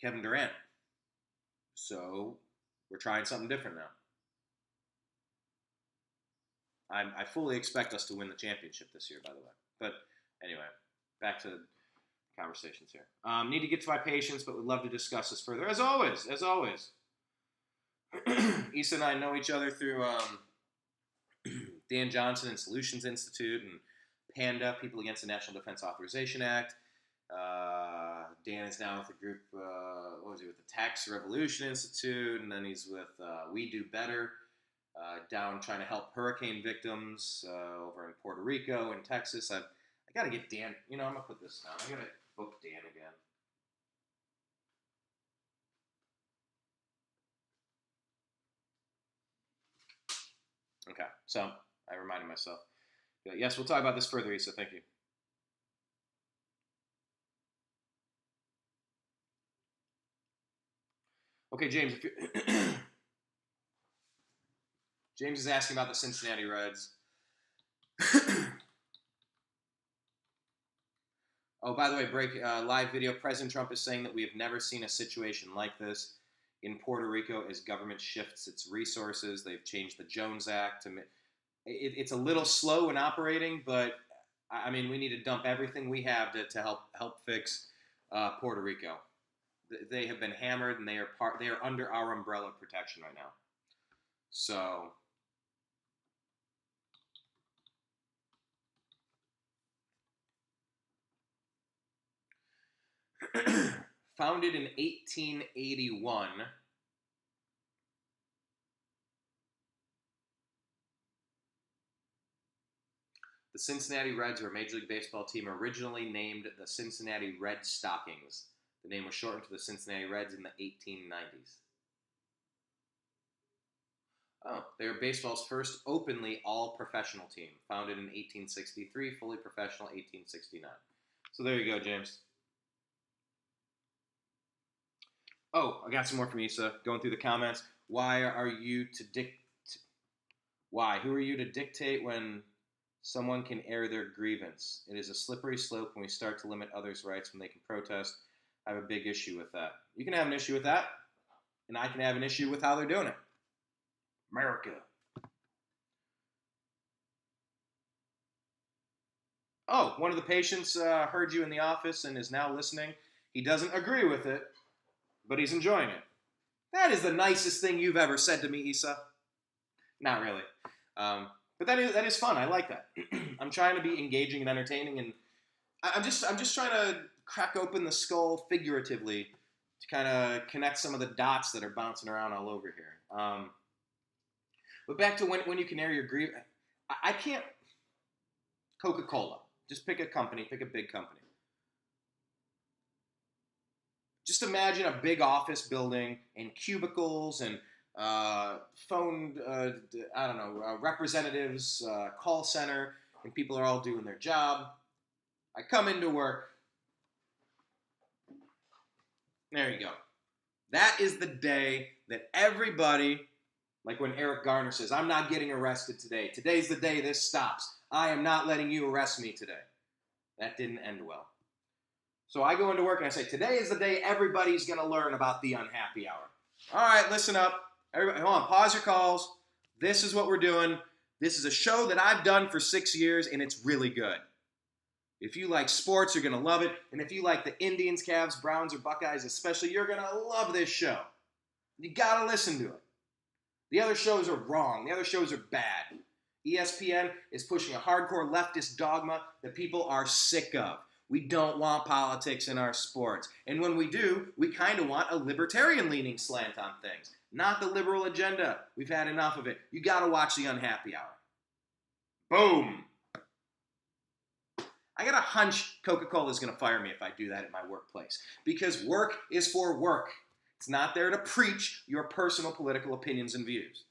A: Kevin Durant. So we're trying something different now. I fully expect us to win the championship this year, by the way. But anyway, back to conversations here. Need to get to my patients, but would love to discuss this further. As always. Issa and I know each other through Dan Johnson and Solutions Institute and PANDA, People Against the National Defense Authorization Act. Dan is now with the group, with the Tax Revolution Institute, and then he's with We Do Better, down trying to help hurricane victims over in Puerto Rico and Texas. I got to get Dan, I'm going to put this down. I got to book Dan again. Okay, so I reminded myself. Yes, we'll talk about this further, Issa. Thank you. Okay, James. James is asking about the Cincinnati Reds. Oh, by the way, live video. President Trump is saying that we have never seen a situation like this in Puerto Rico as government shifts its resources. They've changed the Jones Act. It's a little slow in operating, but I mean, we need to dump everything we have to help fix Puerto Rico. They have been hammered, and they are under our umbrella of protection right now. So founded in 1881, the Cincinnati Reds are a Major League Baseball team originally named the Cincinnati Red Stockings. The name was shortened to the Cincinnati Reds in the 1890s. Oh, they are baseball's first openly all-professional team, founded in 1863, fully professional 1869. So there you go, James. Oh, I got some more from Issa. Going through the comments. Why are you to Why? Who are you to dictate when someone can air their grievance? It is a slippery slope when we start to limit others' rights when they can protest. I have a big issue with that. You can have an issue with that, and I can have an issue with how they're doing it. America. Oh, one of the patients heard you in the office and is now listening. He doesn't agree with it, but he's enjoying it. That is the nicest thing you've ever said to me, Issa. Not really. But that is fun. I like that. I'm trying to be engaging and entertaining, and I'm just trying to crack open the skull figuratively to kind of connect some of the dots that are bouncing around all over here. But back to when you can air your grief. I can't. Coca-Cola. Just pick a company. Pick a big company. Just imagine a big office building and cubicles and phone, I don't know, representatives, call center, and people are all doing their job. I come into work. There you go. That is the day that everybody, like when Eric Garner says, I'm not getting arrested today. Today's the day this stops. I am not letting you arrest me today. That didn't end well. So I go into work and I say, today is the day everybody's going to learn about the unhappy hour. All right, listen up. Everybody, hold on, pause your calls. This is what we're doing. This is a show that I've done for 6 years, and it's really good. If you like sports, you're going to love it. And if you like the Indians, Cavs, Browns, or Buckeyes especially, you're going to love this show. You got to listen to it. The other shows are wrong. The other shows are bad. ESPN is pushing a hardcore leftist dogma that people are sick of. We don't want politics in our sports. And when we do, we kind of want a libertarian-leaning slant on things, not the liberal agenda. We've had enough of it. You got to watch The Unhappy Hour. Boom. I got a hunch Coca-Cola is going to fire me if I do that at my workplace, because work is for work. It's not there to preach your personal political opinions and views.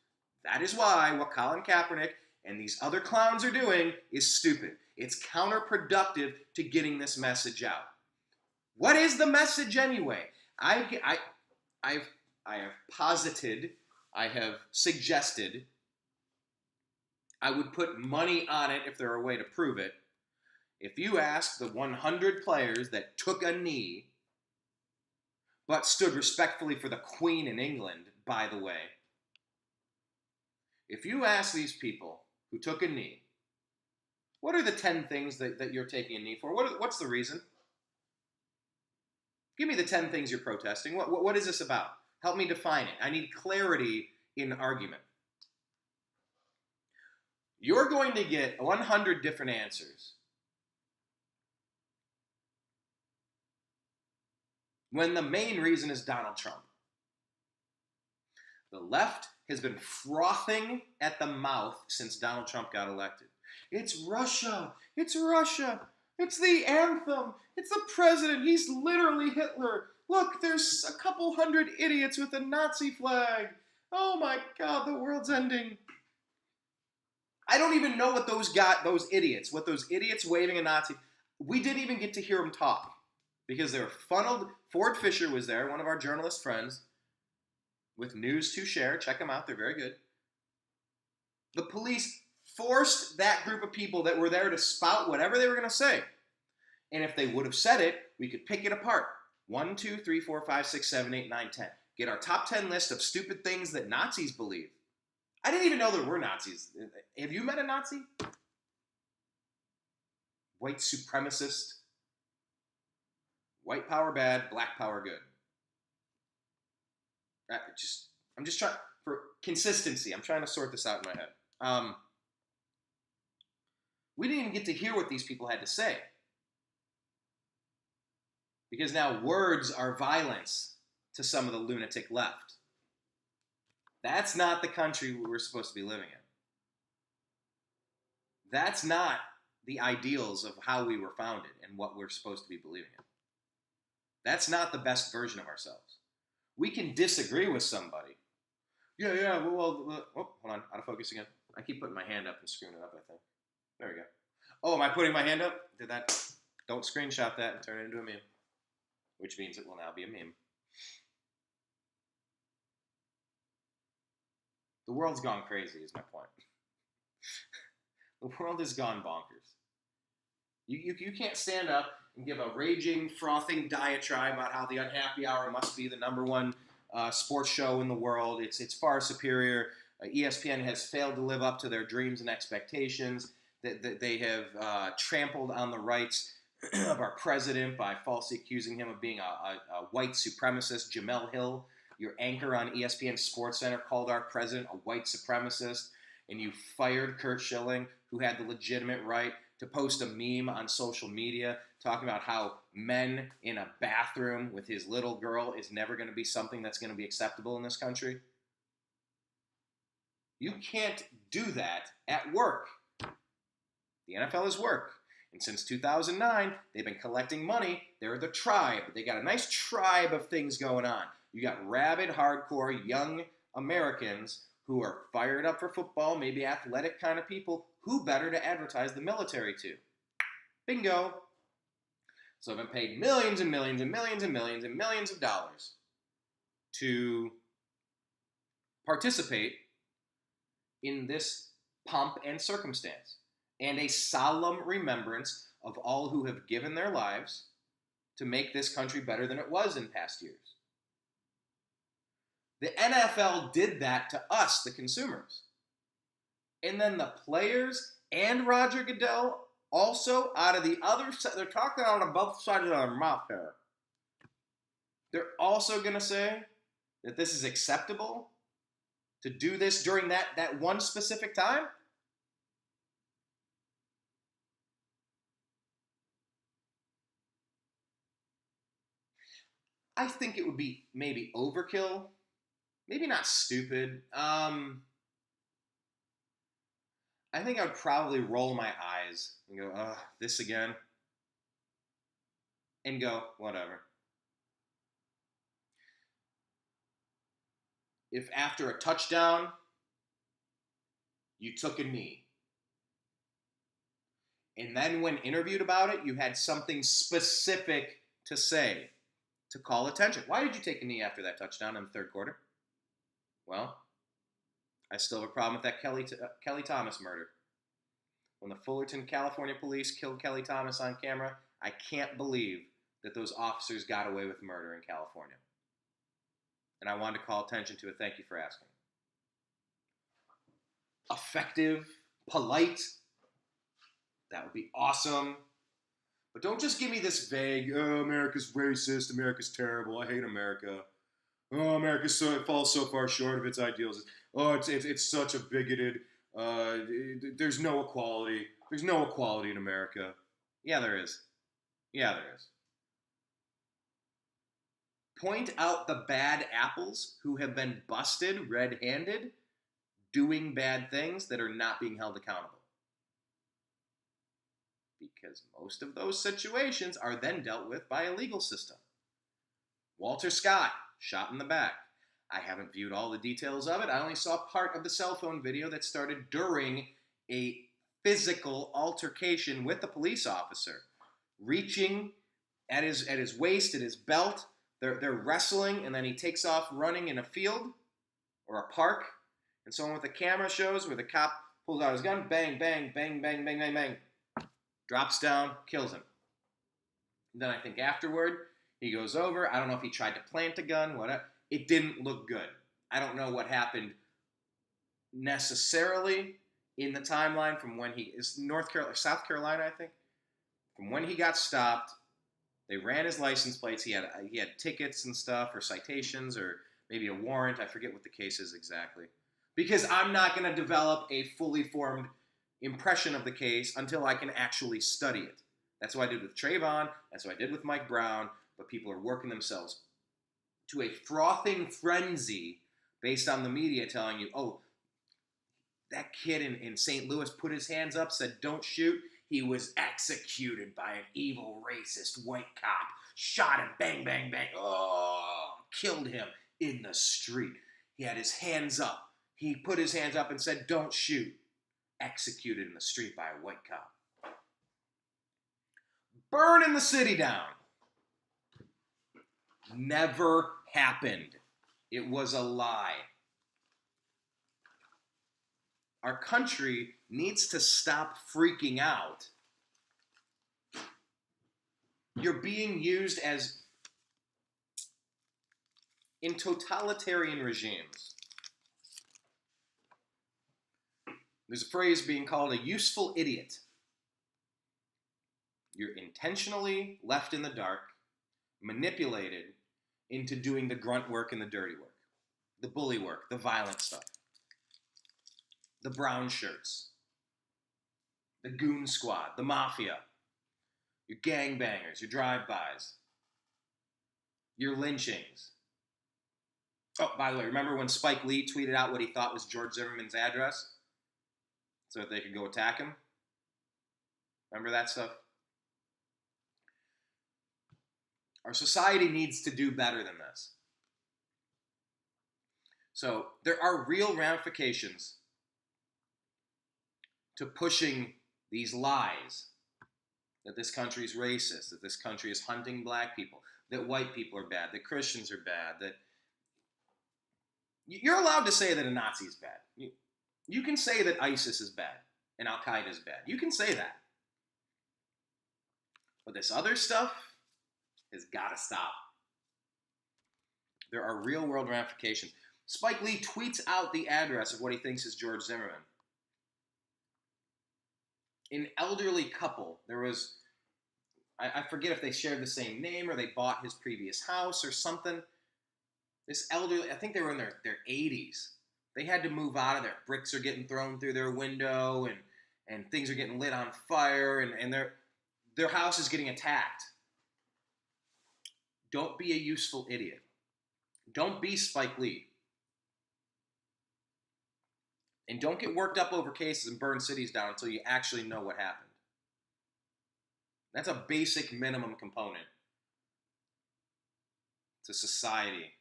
A: That is why what Colin Kaepernick and these other clowns are doing is stupid. It's counterproductive to getting this message out. What is the message anyway? I have posited, I have suggested, I would put money on it if there were a way to prove it. If you ask the 100 players that took a knee, but stood respectfully for the Queen in England, by the way, if you ask these people who took a knee, what are the 10 things that you're taking a knee for? What's the reason? Give me the 10 things you're protesting. What is this about? Help me define it. I need clarity in argument. You're going to get 100 different answers when the main reason is Donald Trump. The left has been frothing at the mouth since Donald Trump got elected. It's Russia. It's Russia. It's the anthem. It's the president. He's literally Hitler. Look, there's a couple hundred idiots with a Nazi flag. Oh my God, the world's ending. I don't even know what those idiots waving a Nazi. We didn't even get to hear them talk because they were funneled. Ford Fisher was there, one of our journalist friends, with news to share. Check them out. They're very good. The police forced that group of people that were there to spout whatever they were going to say. And if they would have said it, we could pick it apart. 1, 2, 3, 4, 5, 6, 7, 8, 9, 10. Get our top 10 list of stupid things that Nazis believe. I didn't even know there were Nazis. Have you met a Nazi? White supremacist. White power bad, black power good. I'm just trying, for consistency, I'm trying to sort this out in my head. We didn't even get to hear what these people had to say. Because now words are violence to some of the lunatic left. That's not the country we're supposed to be living in. That's not the ideals of how we were founded and what we're supposed to be believing in. That's not the best version of ourselves. We can disagree with somebody, Yeah. Oh, hold on. Out of focus again. I keep putting my hand up and screwing it up, I think. There we go. Oh, am I putting my hand up? Did that? Don't screenshot that and turn it into a meme. Which means it will now be a meme. The world's gone crazy, is my point. The world has gone bonkers. You can't stand up and give a raging, frothing diatribe about how the Unhappy Hour must be the number one sports show in the world. It's far superior. ESPN has failed to live up to their dreams and expectations. That they have trampled on the rights of our president by falsely accusing him of being a white supremacist. Jamel Hill, your anchor on ESPN SportsCenter, called our president a white supremacist, and you fired Curt Schilling, who had the legitimate right to post a meme on social media talking about how men in a bathroom with his little girl is never going to be something that's going to be acceptable in this country. You can't do that at work. The NFL is work. And since 2009, they've been collecting money. They're the tribe. They got a nice tribe of things going on. You got rabid, hardcore, young Americans who are fired up for football, maybe athletic kind of people. Who better to advertise the military to? Bingo. So I've been paid millions and millions and millions and millions and millions of dollars to participate in this pomp and circumstance and a solemn remembrance of all who have given their lives to make this country better than it was in past years. The NFL did that to us, the consumers. And then the players and Roger Goodell also out of the other side, they're talking out of both sides of their mouth here. They're also going to say that this is acceptable to do this during that one specific time. I think it would be maybe overkill, maybe not stupid. I think I would probably roll my eyes and go, this again? And go, whatever. If after a touchdown, you took a knee, and then when interviewed about it, you had something specific to say to call attention. Why did you take a knee after that touchdown in the third quarter? Well, I still have a problem with that Kelly Thomas murder. When the Fullerton, California police killed Kelly Thomas on camera, I can't believe that those officers got away with murder in California. And I wanted to call attention to it. Thank you for asking. Effective, polite, that would be awesome. But don't just give me this vague, America's racist, America's terrible, I hate America. Oh, America it falls so far short of its ideals. Oh, it's such a bigoted. There's no equality. There's no equality in America. Yeah, there is. Yeah, there is. Point out the bad apples who have been busted red-handed doing bad things that are not being held accountable. Because most of those situations are then dealt with by a legal system. Walter Scott, shot in the back. I haven't viewed all the details of it. I only saw part of the cell phone video that started during a physical altercation with the police officer, reaching at his waist, at his belt. They're wrestling, and then he takes off running in a field or a park. And someone with a camera shows where the cop pulls out his gun, bang, bang, bang, bang, bang, bang, bang, drops down, kills him. And then I think afterward, he goes over. I don't know if he tried to plant a gun, whatever. It didn't look good. I don't know what happened necessarily in the timeline from when he is South Carolina, I think. From when he got stopped, they ran his license plates. He had tickets and stuff, or citations, or maybe a warrant. I forget what the case is exactly. Because I'm not going to develop a fully formed impression of the case until I can actually study it. That's what I did with Trayvon. That's what I did with Mike Brown. But people are working themselves to a frothing frenzy based on the media telling you, oh, that kid in St. Louis put his hands up, said don't shoot. He was executed by an evil, racist white cop. Shot him, bang, bang, bang. Oh, killed him in the street. He had his hands up. He put his hands up and said, "Don't shoot." Executed in the street by a white cop. Burning the city down. Never happened. It was a lie. Our country needs to stop freaking out. You're being used as in totalitarian regimes. There's a phrase being called a useful idiot. You're intentionally left in the dark, manipulated into doing the grunt work and the dirty work, the bully work, the violent stuff, the brown shirts, the goon squad, the mafia, your gangbangers, your drive-bys, your lynchings. Oh, by the way, remember when Spike Lee tweeted out what he thought was George Zimmerman's address so that they could go attack him? Remember that stuff? Our society needs to do better than this. So there are real ramifications to pushing these lies that this country is racist, that this country is hunting black people, that white people are bad, that Christians are bad, that you're allowed to say that a Nazi is bad. You can say that ISIS is bad and Al-Qaeda is bad. You can say that. But this other stuff has got to stop. There are real world ramifications. Spike Lee tweets out the address of what he thinks is George Zimmerman. An elderly couple, there was, I forget if they shared the same name or they bought his previous house or something. This elderly, I think they were in their 80s. They had to move out of there. Bricks are getting thrown through their window and things are getting lit on fire and their house is getting attacked. Don't be a useful idiot. Don't be Spike Lee. And don't get worked up over cases and burn cities down until you actually know what happened. That's a basic minimum component to society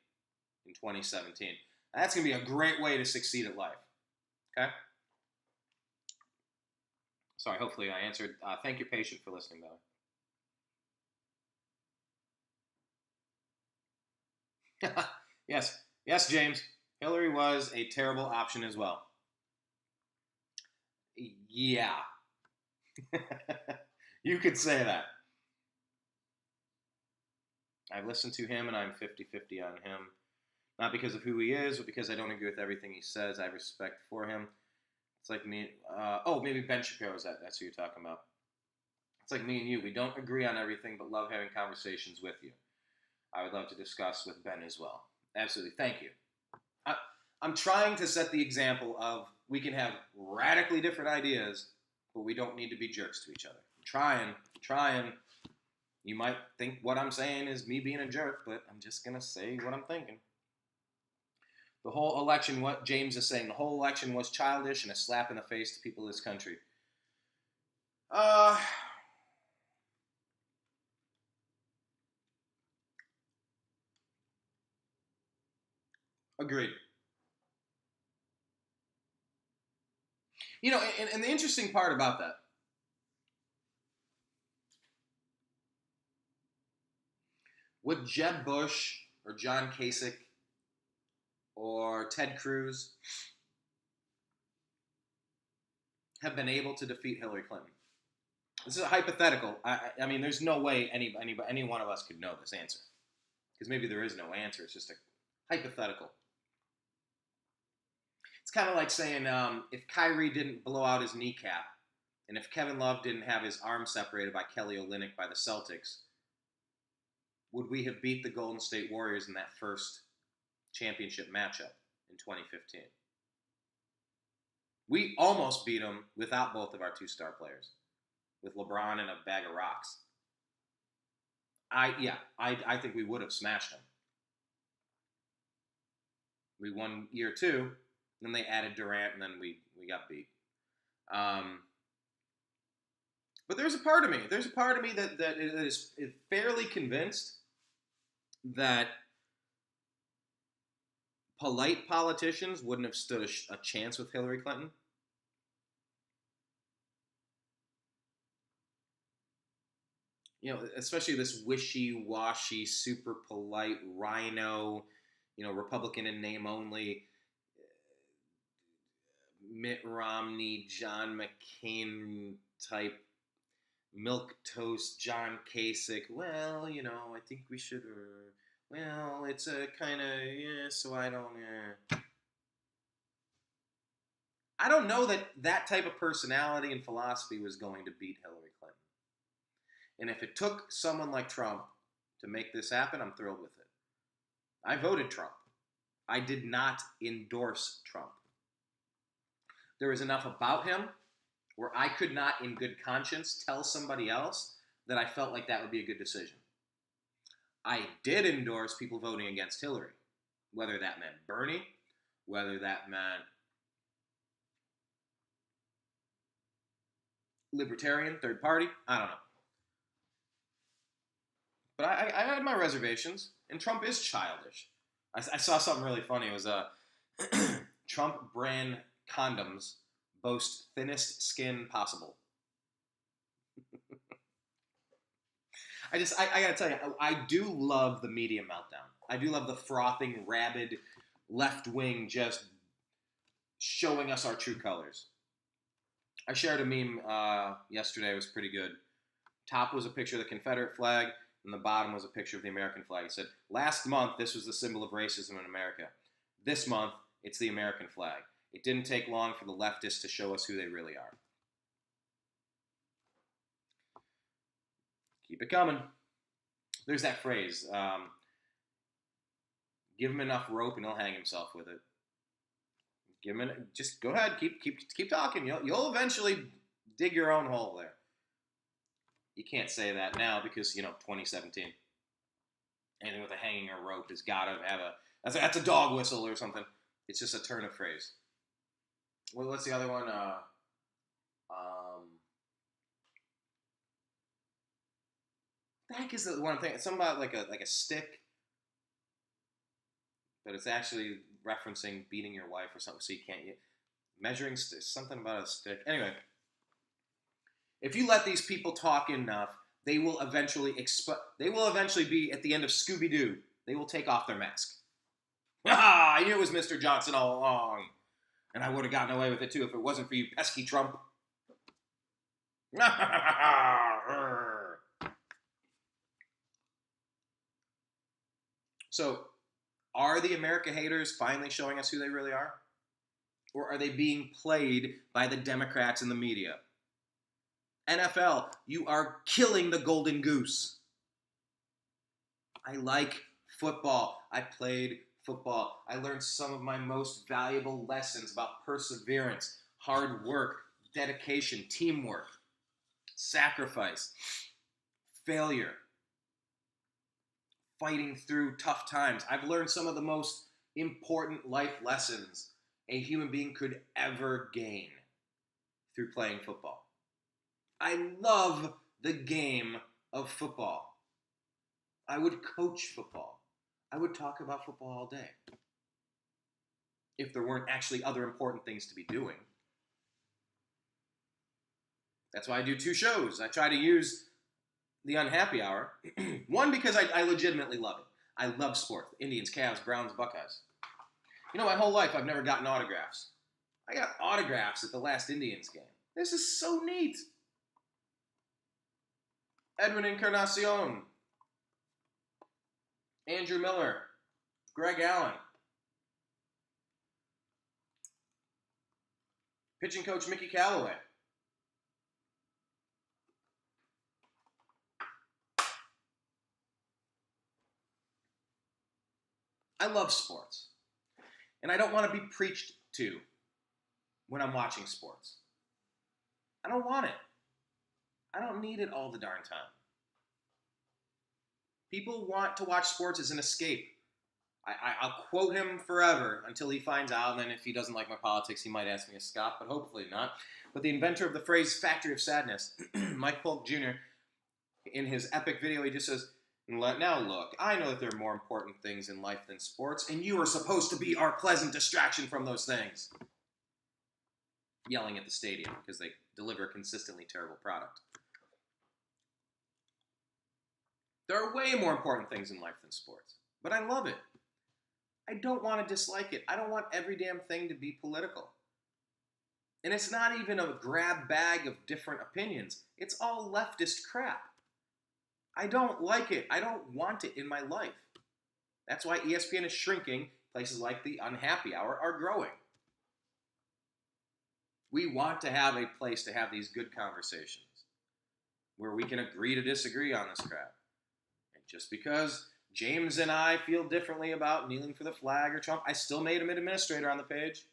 A: in 2017. That's going to be a great way to succeed at life. Okay? Sorry, hopefully I answered. Thank your patient for listening, though. Yes, James. Hillary was a terrible option as well. Yeah. You could say that. I've listened to him and I'm 50-50 on him. Not because of who he is, but because I don't agree with everything he says. I have respect for him. It's like me. Maybe Ben Shapiro is that. That's who you're talking about. It's like me and you. We don't agree on everything, but love having conversations with you. I would love to discuss with Ben as well. Absolutely. Thank you. I'm trying to set the example of we can have radically different ideas, but we don't need to be jerks to each other. I'm trying. You might think what I'm saying is me being a jerk, but I'm just going to say what I'm thinking. The whole election, what James is saying, the whole election was childish and a slap in the face to people of this country. Agreed. You know, and the interesting part about that, would Jeb Bush or John Kasich or Ted Cruz have been able to defeat Hillary Clinton? This is a hypothetical. I mean, there's no way any one of us could know this answer. Because maybe there is no answer. It's just a hypothetical. It's kind of like saying if Kyrie didn't blow out his kneecap and if Kevin Love didn't have his arm separated by Kelly Olynyk by the Celtics, would we have beat the Golden State Warriors in that first championship matchup in 2015? We almost beat them without both of our two star players, with LeBron and a bag of rocks. I think we would have smashed them. We won year two, then they added Durant, and then we got beat. But there's a part of me that is fairly convinced that polite politicians wouldn't have stood a chance with Hillary Clinton. Especially this wishy-washy, super polite rhino, Republican in name only, Mitt Romney, John McCain type, milk toast, John Kasich. Well, I think we should. Well, it's a kind of so I don't. I don't know that type of personality and philosophy was going to beat Hillary Clinton. And if it took someone like Trump to make this happen, I'm thrilled with it. I voted Trump. I did not endorse Trump. There was enough about him where I could not, in good conscience, tell somebody else that I felt like that would be a good decision. I did endorse people voting against Hillary, whether that meant Bernie, whether that meant libertarian, third party, I don't know. But I had my reservations, and Trump is childish. I saw something really funny. It was Trump brand condoms boast thinnest skin possible. I gotta tell you, I do love the media meltdown. I do love the frothing, rabid left wing just showing us our true colors. I shared a meme yesterday. It was pretty good. Top was a picture of the Confederate flag, and the bottom was a picture of the American flag. It said, last month, this was the symbol of racism in America. This month, it's the American flag. It didn't take long for the leftists to show us who they really are. Keep it coming. There's that phrase, give him enough rope and he'll hang himself with it. Just go ahead, keep talking. You'll eventually dig your own hole there. You can't say that now because 2017. Anything with a hanging or rope has got to have that's a dog whistle or something. It's just a turn of phrase. Well, what's the other one? The heck is the one thing? Something about like a stick, but it's actually referencing beating your wife or something. So you can't measuring something about a stick. Anyway, if you let these people talk enough, they will eventually be at the end of Scooby-Doo. They will take off their mask. Ah, I knew it was Mr. Johnson all along, and I would have gotten away with it too if it wasn't for you, pesky Trump. So, are the America haters finally showing us who they really are? Or are they being played by the Democrats and the media? NFL, you are killing the golden goose. I like football. I played football. I learned some of my most valuable lessons about perseverance, hard work, dedication, teamwork, sacrifice, failure, fighting through tough times. I've learned some of the most important life lessons a human being could ever gain through playing football. I love the game of football. I would coach football. I would talk about football all day if there weren't actually other important things to be doing. That's why I do 2 shows. I try to use the Unhappy Hour. One, because I legitimately love it. I love sport. Indians, Cavs, Browns, Buckeyes. My whole life I've never gotten autographs. I got autographs at the last Indians game. This is so neat. Edwin Encarnacion, Andrew Miller, Greg Allen, pitching coach Mickey Callaway. I love sports. And I don't want to be preached to when I'm watching sports. I don't want it. I don't need it all the darn time. People want to watch sports as an escape. I'll quote him forever until he finds out, and then if he doesn't like my politics, he might ask me to stop, but hopefully not. But the inventor of the phrase factory of sadness, Mike Polk Jr., in his epic video, he just says, Now look, I know that there are more important things in life than sports, and you are supposed to be our pleasant distraction from those things. Yelling at the stadium because they deliver a consistently terrible product. There are way more important things in life than sports, but I love it. I don't want to dislike it. I don't want every damn thing to be political. And it's not even a grab bag of different opinions. It's all leftist crap. I don't like it. I don't want it in my life. That's why ESPN is shrinking. Places like the Unhappy Hour are growing. We want to have a place to have these good conversations where we can agree to disagree on this crap. And just because James and I feel differently about kneeling for the flag or Trump, I still made him an administrator on the page.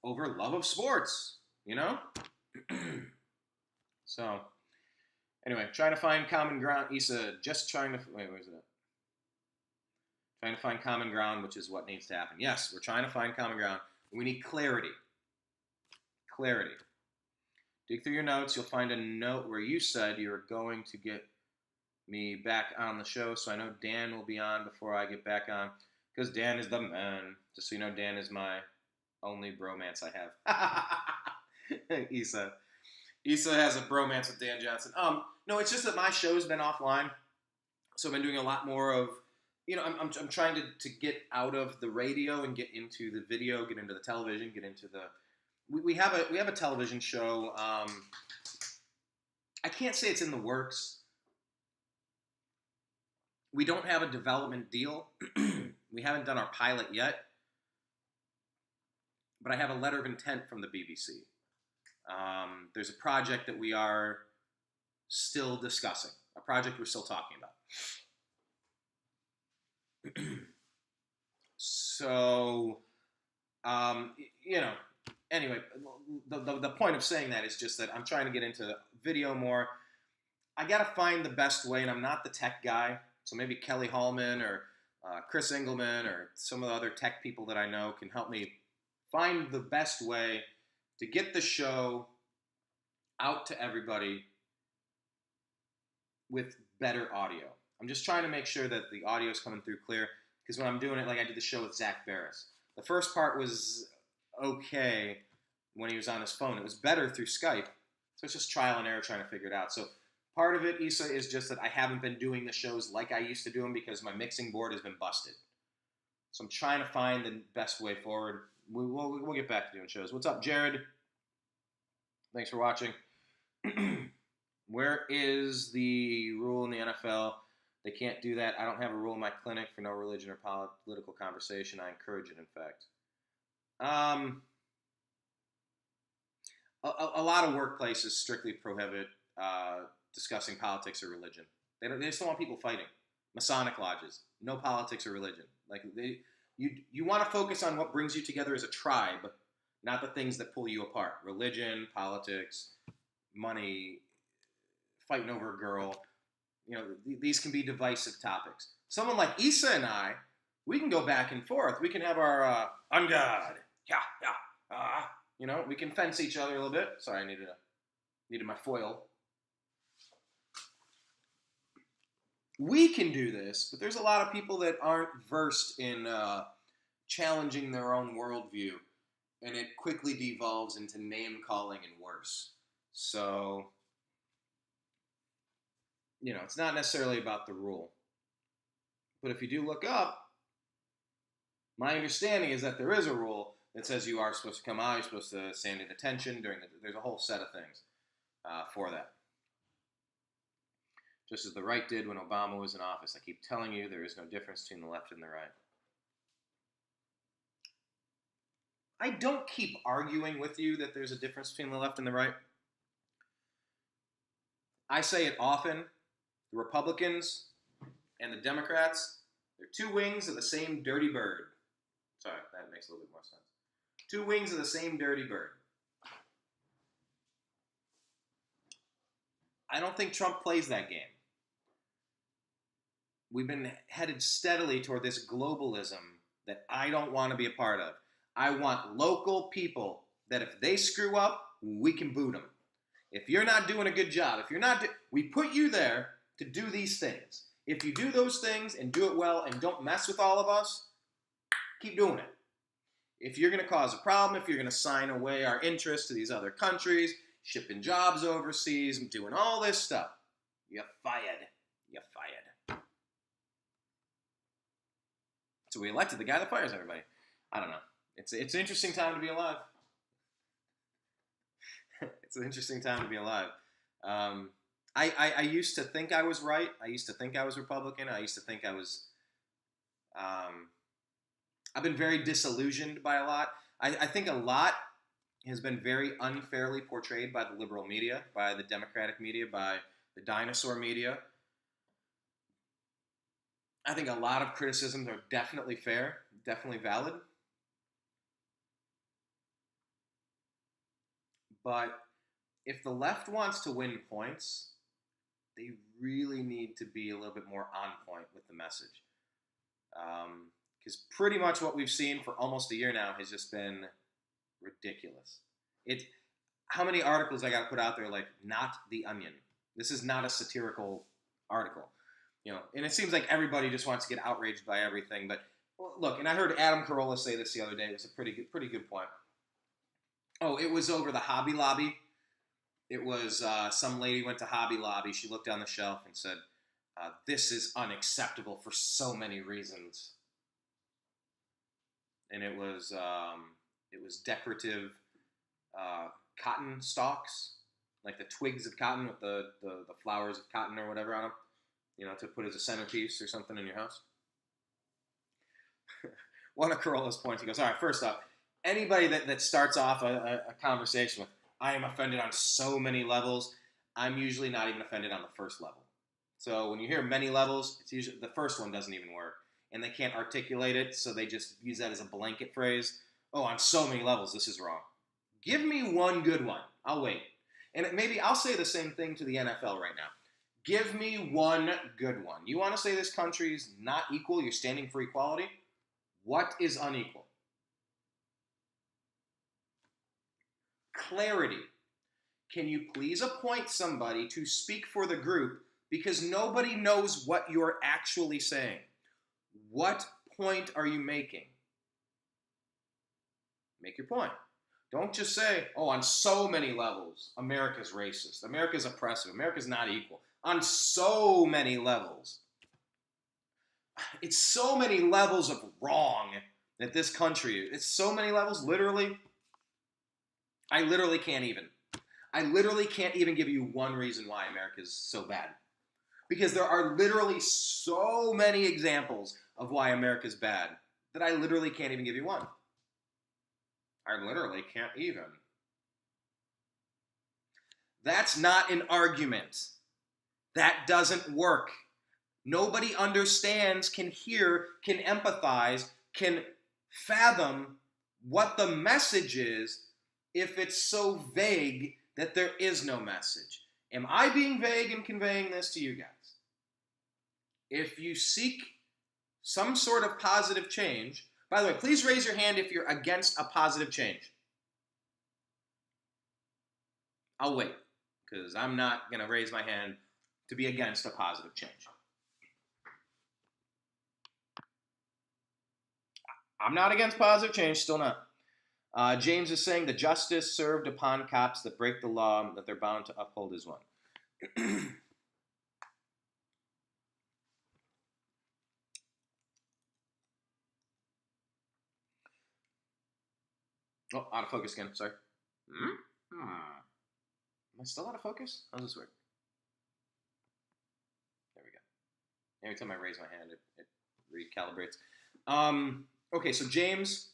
A: Over love of sports, you know? So, anyway, trying to find common ground. Issa, just trying to... Wait, where's it at? Trying to find common ground, which is what needs to happen. Yes, we're trying to find common ground. We need clarity. Clarity. Dig through your notes. You'll find a note where you said you were going to get me back on the show. So I know Dan will be on before I get back on. Because Dan is the man. Just so you know, Dan is my only bromance I have. Issa. Issa has a bromance with Dan Johnson. No, it's just that my show's been offline. So I've been doing a lot more of... I'm trying to get out of the radio and get into the video, get into the television, get into the... We have a television show. I can't say it's in the works. We don't have a development deal. We haven't done our pilot yet. But I have a letter of intent from the BBC. There's a project that we are still discussing. A project we're still talking about. So, anyway, the point of saying that is just that I'm trying to get into video more. I got to find the best way, and I'm not the tech guy, so maybe Kelly Hallman or Chris Engelman or some of the other tech people that I know can help me find the best way to get the show out to everybody with better audio. I'm just trying to make sure that the audio is coming through clear, because when I'm doing it, like I did the show with Zach Barris. The first part was okay when he was on his phone. It was better through Skype. So it's just trial and error trying to figure it out. So part of it, Issa, is just that I haven't been doing the shows like I used to do them because my mixing board has been busted. So I'm trying to find the best way forward. We'll get back to doing shows. What's up, Jared? Thanks for watching. Where is the rule in the NFL? They can't do that. I don't have a rule in my clinic for no religion or political conversation. I encourage it, in fact. A lot of workplaces strictly prohibit discussing politics or religion. They just don't want people fighting. Masonic lodges, no politics or religion. Like you want to focus on what brings you together as a tribe, not the things that pull you apart. Religion, politics, money, fighting over a girl. These can be divisive topics. Someone like Issa and I, we can go back and forth. We can have our, on God. Yeah. We can fence each other a little bit. Sorry, I needed my foil. We can do this, but there's a lot of people that aren't versed in challenging their own worldview, and it quickly devolves into name-calling and worse. So... it's not necessarily about the rule. But if you do look up, my understanding is that there is a rule that says you are supposed to come out, you're supposed to stand at attention there's a whole set of things for that. Just as the right did when Obama was in office. I keep telling you, there is no difference between the left and the right. I don't keep arguing with you that there's a difference between the left and the right. I say it often. The Republicans and the Democrats, they're two wings of the same dirty bird. Sorry, that makes a little bit more sense. Two wings of the same dirty bird. I don't think Trump plays that game. We've been headed steadily toward this globalism that I don't want to be a part of. I want local people that if they screw up, we can boot them. If you're not doing a good job, if you're not, we put you there to do these things. If you do those things and do it well and don't mess with all of us, keep doing it. If you're going to cause a problem, if you're going to sign away our interests to these other countries, shipping jobs overseas, and doing all this stuff, you're fired. You're fired. So we elected the guy that fires everybody. I don't know. It's an interesting time to be alive. It's an interesting time to be alive. I used to think I was right. I used to think I was Republican. I used to think I was. I've been very disillusioned by a lot. I think a lot has been very unfairly portrayed by the liberal media, by the Democratic media, by the dinosaur media. I think a lot of criticisms are definitely fair, definitely valid. But if the left wants to win points, they really need to be a little bit more on point with the message. Because pretty much what we've seen for almost a year now has just been ridiculous. How many articles I got to put out there like, not the Onion. This is not a satirical article. And it seems like everybody just wants to get outraged by everything. But look, and I heard Adam Carolla say this the other day. It was a pretty good point. Oh, it was over the Hobby Lobby. It was some lady went to Hobby Lobby. She looked down the shelf and said, "This is unacceptable for so many reasons." And it was decorative cotton stalks, like the twigs of cotton with the flowers of cotton or whatever on them. To put as a centerpiece or something in your house. One of Carolla's points, he goes, all right, first off, anybody that starts off a conversation with, I am offended on so many levels, I'm usually not even offended on the first level. So when you hear many levels, it's usually the first one doesn't even work. And they can't articulate it, so they just use that as a blanket phrase. Oh, on so many levels, this is wrong. Give me one good one. I'll wait. And maybe I'll say the same thing to the NFL right now. Give me one good one. You want to say this country's not equal, you're standing for equality? What is unequal? Clarity. Can you please appoint somebody to speak for the group because nobody knows what you're actually saying? What point are you making? Make your point. Don't just say, oh, on so many levels, America's racist, America's oppressive, America's not equal. On so many levels. It's so many levels of wrong that this country, it's so many levels, literally. I literally can't even give you one reason why America is so bad. Because there are literally so many examples of why America's bad that I literally can't even give you one. I literally can't even. That's not an argument. That doesn't work. Nobody understands, can hear, can empathize, can fathom what the message is if it's so vague that there is no message. Am I being vague in conveying this to you guys? If you seek some sort of positive change, by the way, please raise your hand if you're against a positive change. I'll wait, because I'm not going to raise my hand to be against a positive change. I'm not against positive change, still not. James is saying the justice served upon cops that break the law that they're bound to uphold is one. Oh, out of focus again, sorry. Am I still out of focus? How does this work? There we go. Every time I raise my hand, it recalibrates. Okay, so James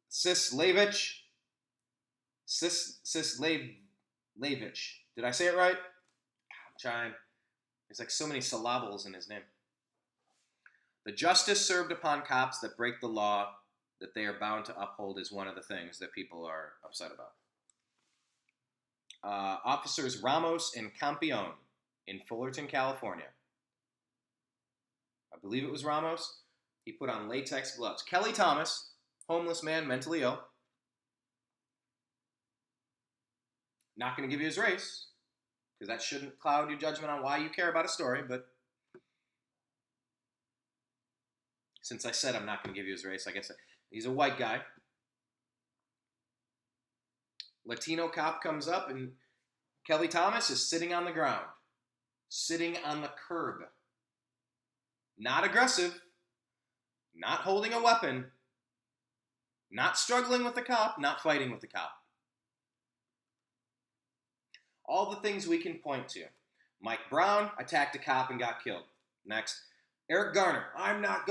A: Sislevich. Did I say it right? I'm trying. There's like so many syllables in his name. The justice served upon cops that break the law that they are bound to uphold is one of the things that people are upset about. Officers Ramos and Campione in Fullerton, California. I believe it was Ramos. He put on latex gloves. Kelly Thomas, homeless man, mentally ill. Not going to give you his race, because that shouldn't cloud your judgment on why you care about a story, but since I said I'm not going to give you his race, I guess he's a white guy. Latino cop comes up, and Kelly Thomas is sitting on the ground, sitting on the curb. Not aggressive, not holding a weapon, not struggling with the cop, not fighting with the cop. All the things we can point to. Mike Brown attacked a cop and got killed. Next. Eric Garner, I'm not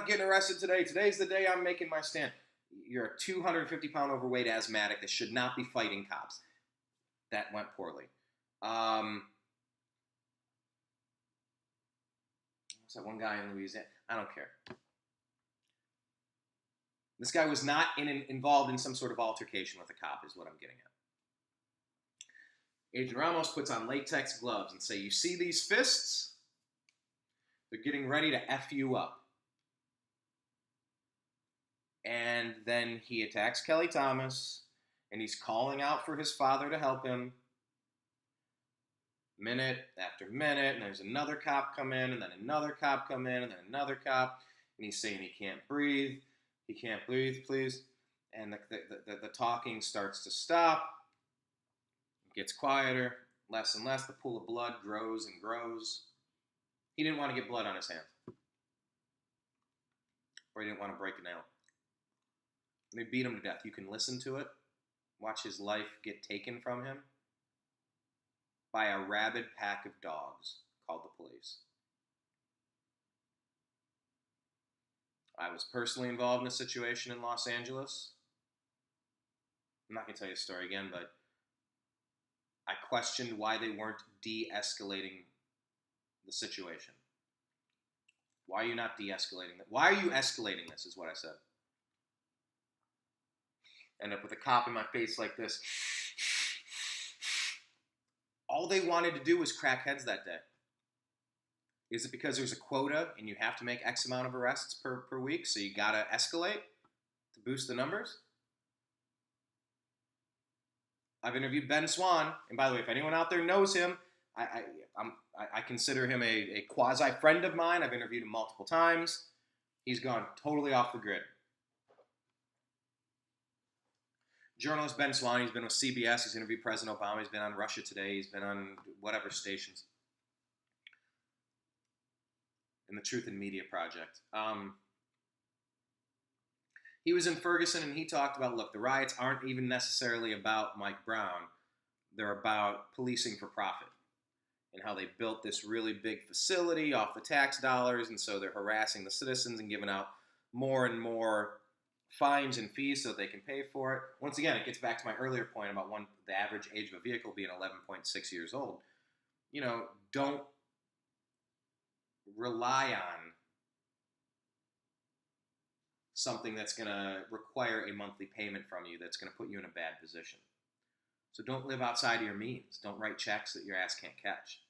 A: getting arrested today. Today's the day I'm making my stand. You're a 250-pound overweight asthmatic that should not be fighting cops. That went poorly. What's that one guy in Louisiana? I don't care. This guy was not involved in some sort of altercation with a cop, is what I'm getting at. Agent Ramos puts on latex gloves and say, you see these fists? They're getting ready to F you up. And then he attacks Kelly Thomas, and he's calling out for his father to help him. Minute after minute, and there's another cop come in, and then another cop come in, and then another cop, and he's saying he can't breathe. He can't breathe, please. And the talking starts to stop. It gets quieter, less and less. The pool of blood grows and grows. He didn't want to get blood on his hands. Or he didn't want to break a nail. They beat him to death. You can listen to it. Watch his life get taken from him by a rabid pack of dogs called the police. I was personally involved in a situation in Los Angeles. I'm not going to tell you the story again, but I questioned why they weren't de-escalating the situation. Why are you not de-escalating it? Why are you escalating this, is what I said. End up with a cop in my face like this. All they wanted to do was crack heads that day. Is it because there's a quota and you have to make X amount of arrests per week, so you gotta escalate to boost the numbers? I've interviewed Ben Swan, and by the way, if anyone out there knows him, I consider him a quasi friend of mine. I've interviewed him multiple times. He's gone totally off the grid. Journalist Ben Swan, he's been with CBS, he's interviewed President Obama, he's been on Russia Today, he's been on whatever stations. In the Truth in Media Project. He was in Ferguson and he talked about, look, the riots aren't even necessarily about Mike Brown. They're about policing for profit and how they built this really big facility off the tax dollars, and so they're harassing the citizens and giving out more and more fines and fees so that they can pay for it. Once again, it gets back to my earlier point about the average age of a vehicle being 11.6 years old. You know, don't rely on something that's going to require a monthly payment from you that's going to put you in a bad position. So don't live outside of your means. Don't write checks that your ass can't catch.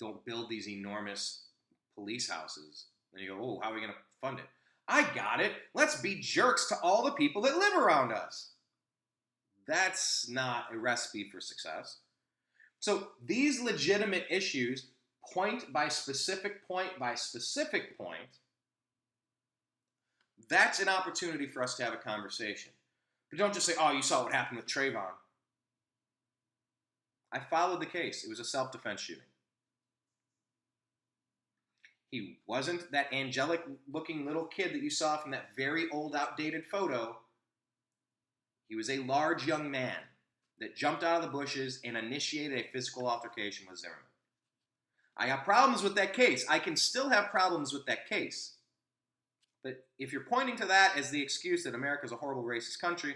A: Don't build these enormous police houses. And you go, oh, how are we going to fund it? I got it. Let's be jerks to all the people that live around us. That's not a recipe for success. So these legitimate issues, point by specific point, that's an opportunity for us to have a conversation. But don't just say, oh, you saw what happened with Trayvon. I followed the case. It was a self-defense shooting. He wasn't that angelic-looking little kid that you saw from that very old, outdated photo. He was a large young man that jumped out of the bushes and initiated a physical altercation with Zimmerman. I got problems with that case. I can still have problems with that case. But if you're pointing to that as the excuse that America's a horrible racist country,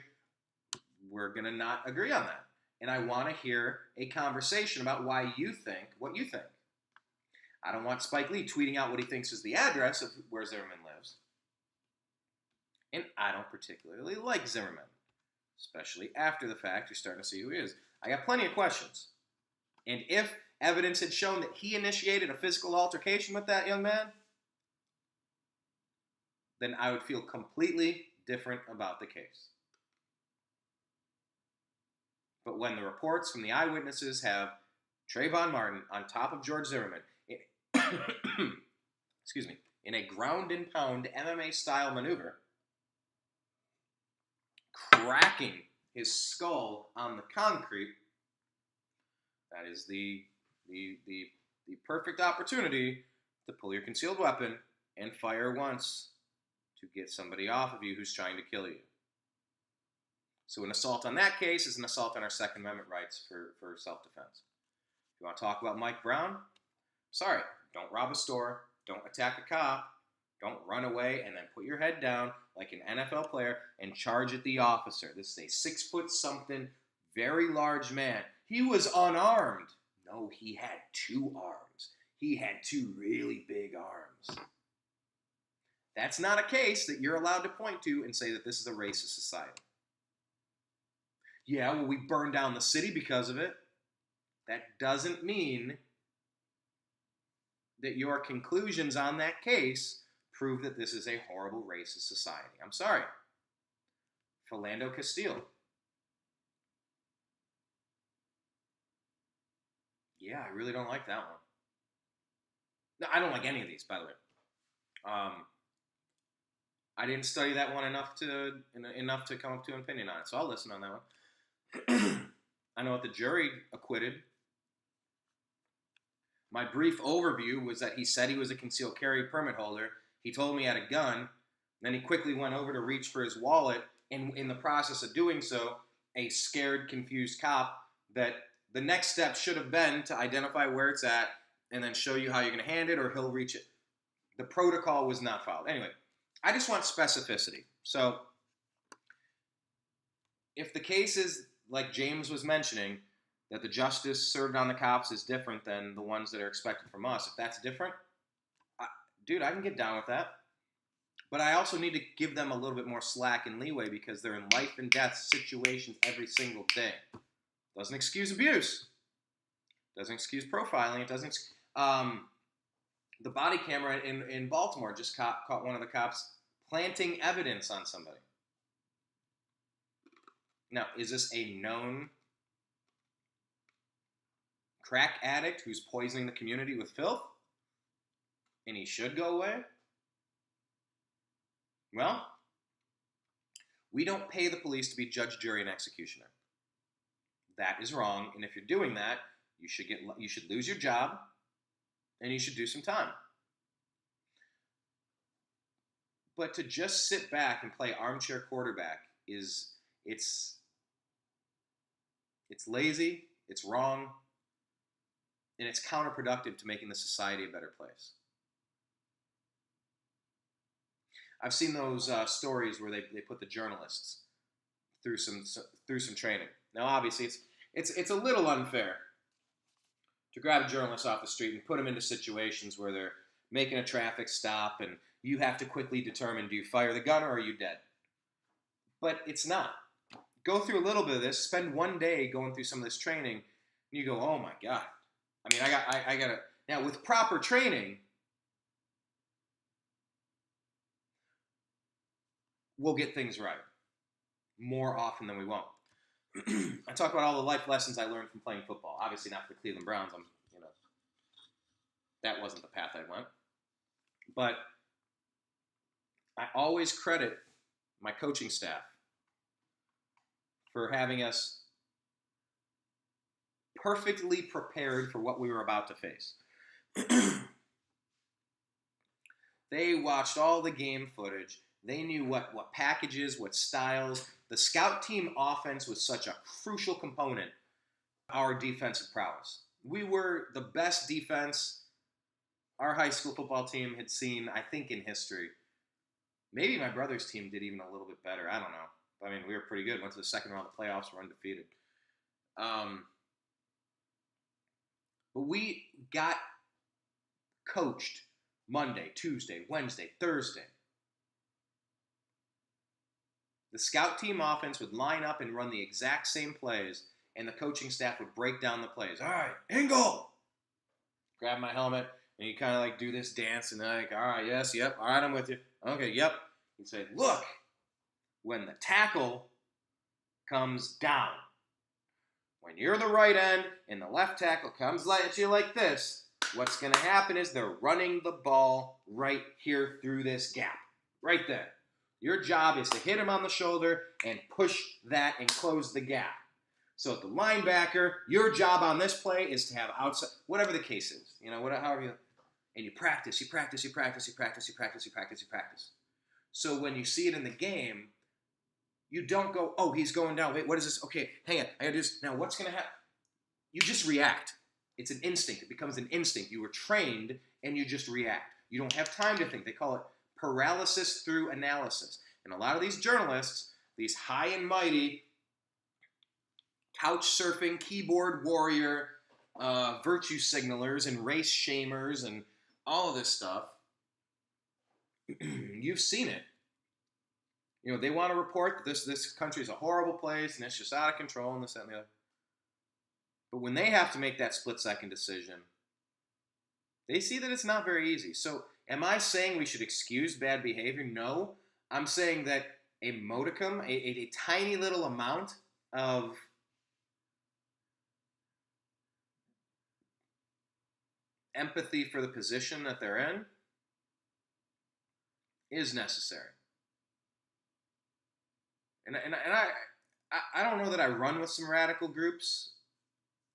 A: we're going to not agree on that. And I want to hear a conversation about why you think what you think. I don't want Spike Lee tweeting out what he thinks is the address of where Zimmerman lives. And I don't particularly like Zimmerman. Especially after the fact, you're starting to see who he is. I got plenty of questions. And if evidence had shown that he initiated a physical altercation with that young man, then I would feel completely different about the case. But when the reports from the eyewitnesses have Trayvon Martin on top of George Zimmerman, excuse me, in a ground and pound MMA style maneuver, cracking his skull on the concrete, that is the perfect opportunity to pull your concealed weapon and fire once to get somebody off of you who's trying to kill you. So an assault on that case is an assault on our Second Amendment rights for self-defense. If you want to talk about Mike Brown, sorry, don't rob a store, don't attack a cop, don't run away and then put your head down like an NFL player and charge at the officer. This is a 6-foot-something, very large man. He was unarmed. No, he had 2 arms. He had 2 really big arms. That's not a case that you're allowed to point to and say that this is a racist society. Yeah, well, we burned down the city because of it. That doesn't mean that your conclusions on that case prove that this is a horrible racist society. I'm sorry. Philando Castile. Yeah, I really don't like that one. No, I don't like any of these, by the way. I didn't study that one enough to come up to an opinion on it, so I'll listen on that one. I know what the jury acquitted. My brief overview was that he said he was a concealed carry permit holder. He told me he had a gun. Then he quickly went over to reach for his wallet, and in the process of doing so, a scared, confused cop that the next step should have been to identify where it's at and then show you how you're going to hand it or he'll reach it. The protocol was not followed. Anyway, I just want specificity. So if the case is, like James was mentioning, that the justice served on the cops is different than the ones that are expected from us, if that's different, dude, I can get down with that. But I also need to give them a little bit more slack and leeway because they're in life and death situations every single day. Doesn't excuse abuse. Doesn't excuse profiling. It doesn't. The body camera in Baltimore just caught one of the cops planting evidence on somebody. Now, is this a known crack addict who's poisoning the community with filth? And he should go away? Well, we don't pay the police to be judge, jury, and executioner. That is wrong, and if you're doing that, you should lose your job, and you should do some time. But to just sit back and play armchair quarterback it's lazy, it's wrong, and it's counterproductive to making the society a better place. I've seen those stories where they put the journalists through some training. Now, obviously, it's a little unfair to grab a journalist off the street and put them into situations where they're making a traffic stop and you have to quickly determine, do you fire the gun or are you dead? But it's not. Go through a little bit of this, spend one day going through some of this training, and you go, oh my God. I mean, I got to, now with proper training, we'll get things right more often than we won't. I talk about all the life lessons I learned from playing football. Obviously not for the Cleveland Browns. That wasn't the path I went. But I always credit my coaching staff for having us perfectly prepared for what we were about to face. They watched all the game footage. They knew what packages, what styles. The scout team offense was such a crucial component of our defensive prowess. We were the best defense our high school football team had seen, I think, in history. Maybe my brother's team did even a little bit better. I don't know. I mean, we were pretty good. Went to the second round of the playoffs. Were undefeated. But we got coached Monday, Tuesday, Wednesday, Thursday. The scout team offense would line up and run the exact same plays, and the coaching staff would break down the plays. All right, angle. Grab my helmet, and you kind of like do this dance, and they're like, all right, yes, yep, all right, I'm with you. Okay, yep. He'd say, look, when the tackle comes down, When you're the right end and the left tackle comes at you like this, what's going to happen is they're running the ball right here through this gap. Right there. Your job is to hit him on the shoulder and push that and close the gap. So at the linebacker, your job on this play is to have outside, whatever the case is. However you, and you practice. So when you see it in the game, you don't go, oh, he's going down. Wait, what is this? Okay, hang on. Now what's going to happen? You just react. It's an instinct. It becomes an instinct. You were trained and you just react. You don't have time to think. They call it paralysis through analysis. And a lot of these journalists, these high and mighty, couch surfing, keyboard warrior, virtue signalers and race shamers and all of this stuff, you've seen it. They want to report that this country is a horrible place and it's just out of control and this, that, and the other. But when they have to make that split-second decision, they see that it's not very easy. So am I saying we should excuse bad behavior? No. I'm saying that a modicum, a tiny little amount of empathy for the position that they're in is necessary. And I don't know that I run with some radical groups.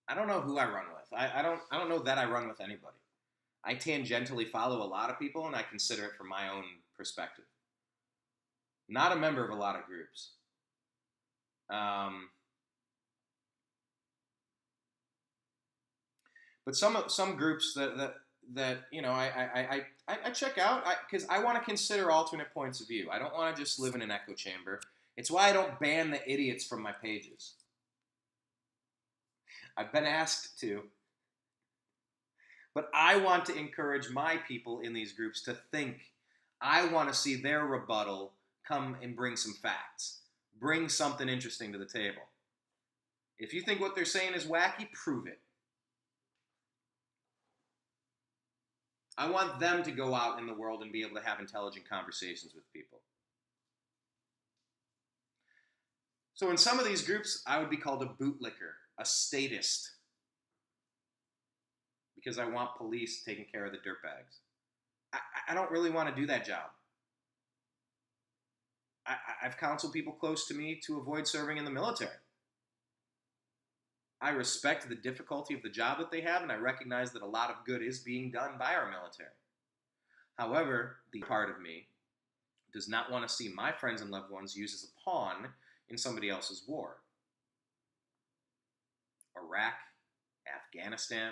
A: I don't know who I run with. I don't know that I run with anybody. I tangentially follow a lot of people, and I consider it from my own perspective. Not a member of a lot of groups. But some groups that I check out because I want to consider alternate points of view. I don't want to just live in an echo chamber. It's why I don't ban the idiots from my pages. I've been asked to. But I want to encourage my people in these groups to think. I want to see their rebuttal come and bring some facts. Bring something interesting to the table. If you think what they're saying is wacky, prove it. I want them to go out in the world and be able to have intelligent conversations with people. So in some of these groups, I would be called a bootlicker, a statist, because I want police taking care of the dirtbags. I don't really want to do that job. I've counseled people close to me to avoid serving in the military. I respect the difficulty of the job that they have, and I recognize that a lot of good is being done by our military. However, the part of me does not want to see my friends and loved ones used as a pawn in somebody else's war. Iraq, Afghanistan.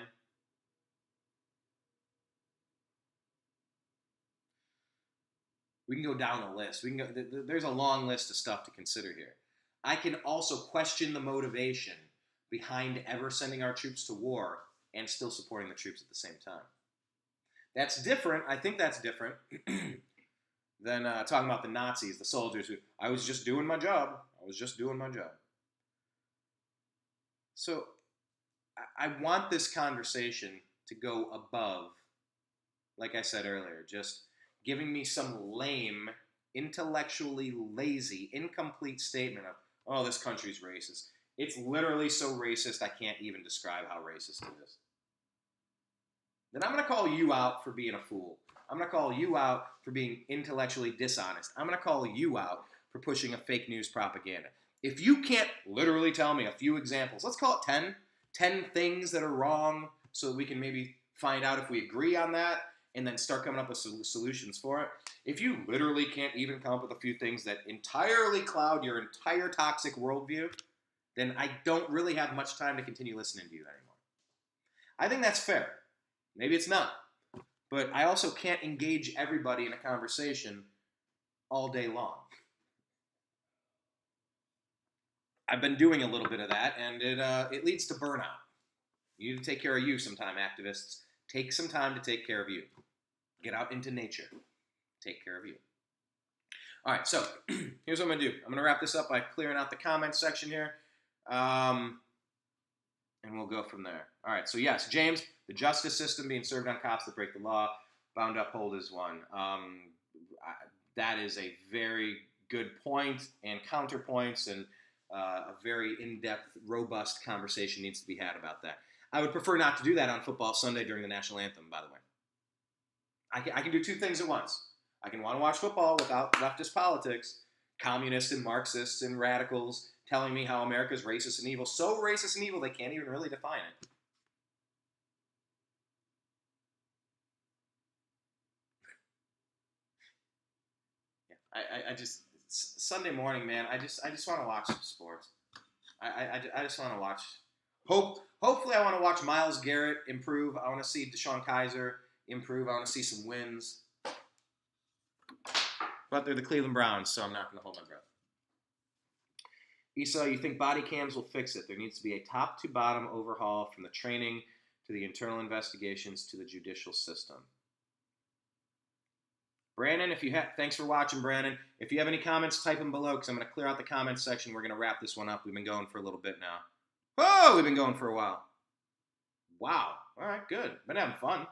A: We can go down the list. There's a long list of stuff to consider here. I can also question the motivation behind ever sending our troops to war and still supporting the troops at the same time. That's different. I think that's different than talking about the Nazis, the soldiers who, I was just doing my job. So I want this conversation to go above, like I said earlier, just giving me some lame, intellectually lazy, incomplete statement of, oh, this country's racist. It's literally so racist I can't even describe how racist it is. Then I'm going to call you out for being a fool. I'm going to call you out for being intellectually dishonest. I'm going to call you out for pushing a fake news propaganda. If you can't literally tell me a few examples, let's call it 10 things that are wrong so that we can maybe find out if we agree on that and then start coming up with solutions for it. If you literally can't even come up with a few things that entirely cloud your entire toxic worldview, then I don't really have much time to continue listening to you anymore. I think that's fair. Maybe it's not. But I also can't engage everybody in a conversation all day long. I've been doing a little bit of that, and it leads to burnout. You need to take care of you sometime, activists. Take some time to take care of you. Get out into nature. Take care of you. All right, so here's what I'm going to do. I'm going to wrap this up by clearing out the comments section here, and we'll go from there. All right, so yes, James, the justice system being served on cops that break the law, bound to uphold is one. That is a very good point and counterpoints, and A very in-depth, robust conversation needs to be had about that. I would prefer not to do that on Football Sunday during the national anthem, by the way. I can do two things at once. I can want to watch football without leftist politics, communists and Marxists and radicals telling me how America's racist and evil. So racist and evil they can't even really define it. I just Sunday morning, man. I just want to watch some sports. I just want to watch. Hopefully, I want to watch Myles Garrett improve. I want to see DeShone Kizer improve. I want to see some wins. But they're the Cleveland Browns, so I'm not going to hold my breath. Esau, you think body cams will fix it? There needs to be a top-to-bottom overhaul from the training to the internal investigations to the judicial system. Brandon, thanks for watching, Brandon. If you have any comments, type them below because I'm going to clear out the comments section. We're going to wrap this one up. We've been going for a little bit now. Oh, we've been going for a while. Wow. All right, good. Been having fun.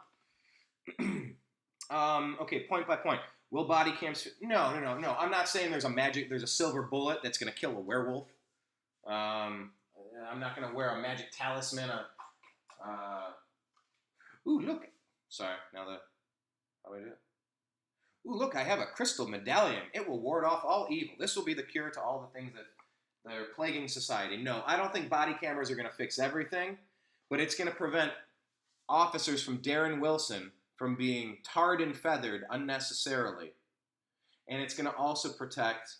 A: Okay, point by point. Will body cams fit? No. I'm not saying there's a silver bullet that's going to kill a werewolf. I'm not going to wear a magic talisman. Ooh, look. Sorry, how do I do it? Ooh, look, I have a crystal medallion. It will ward off all evil. This will be the cure to all the things that are plaguing society. No, I don't think body cameras are going to fix everything, but it's going to prevent officers from Darren Wilson from being tarred and feathered unnecessarily. And it's going to also protect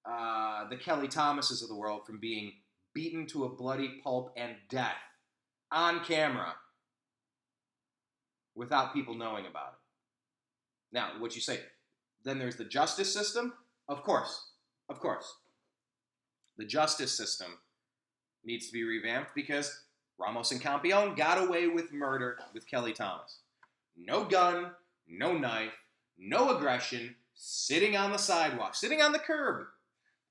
A: the Kelly Thomases of the world from being beaten to a bloody pulp and death on camera without people knowing about it. Now, what you say, then there's the justice system? Of course. The justice system needs to be revamped because Ramos and Campione got away with murder with Kelly Thomas. No gun, no knife, no aggression, sitting on the sidewalk, sitting on the curb.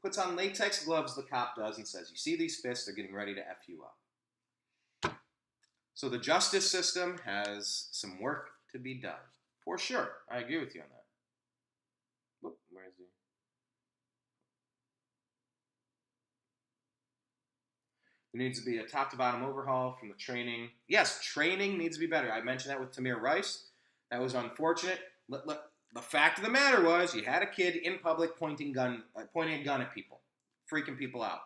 A: Puts on latex gloves, the cop does, and says, you see these fists, they're getting ready to F you up. So the justice system has some work to be done. For sure. I agree with you on that. Whoop, where is he? There needs to be a top-to-bottom overhaul from the training. Yes, training needs to be better. I mentioned that with Tamir Rice. That was unfortunate. The fact of the matter was you had a kid in public pointing a gun at people, freaking people out.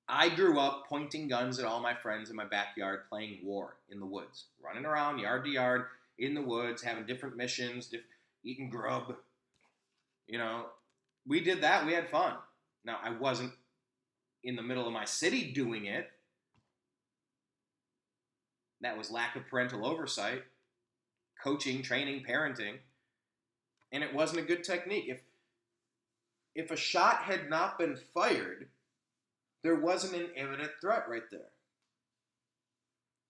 A: I grew up pointing guns at all my friends in my backyard playing war in the woods, running around yard to yard in the woods, having different missions, eating grub. You know, we did that. We had fun. Now, I wasn't in the middle of my city doing it. That was lack of parental oversight, coaching, training, parenting, and it wasn't a good technique. If a shot had not been fired, there wasn't an imminent threat right there.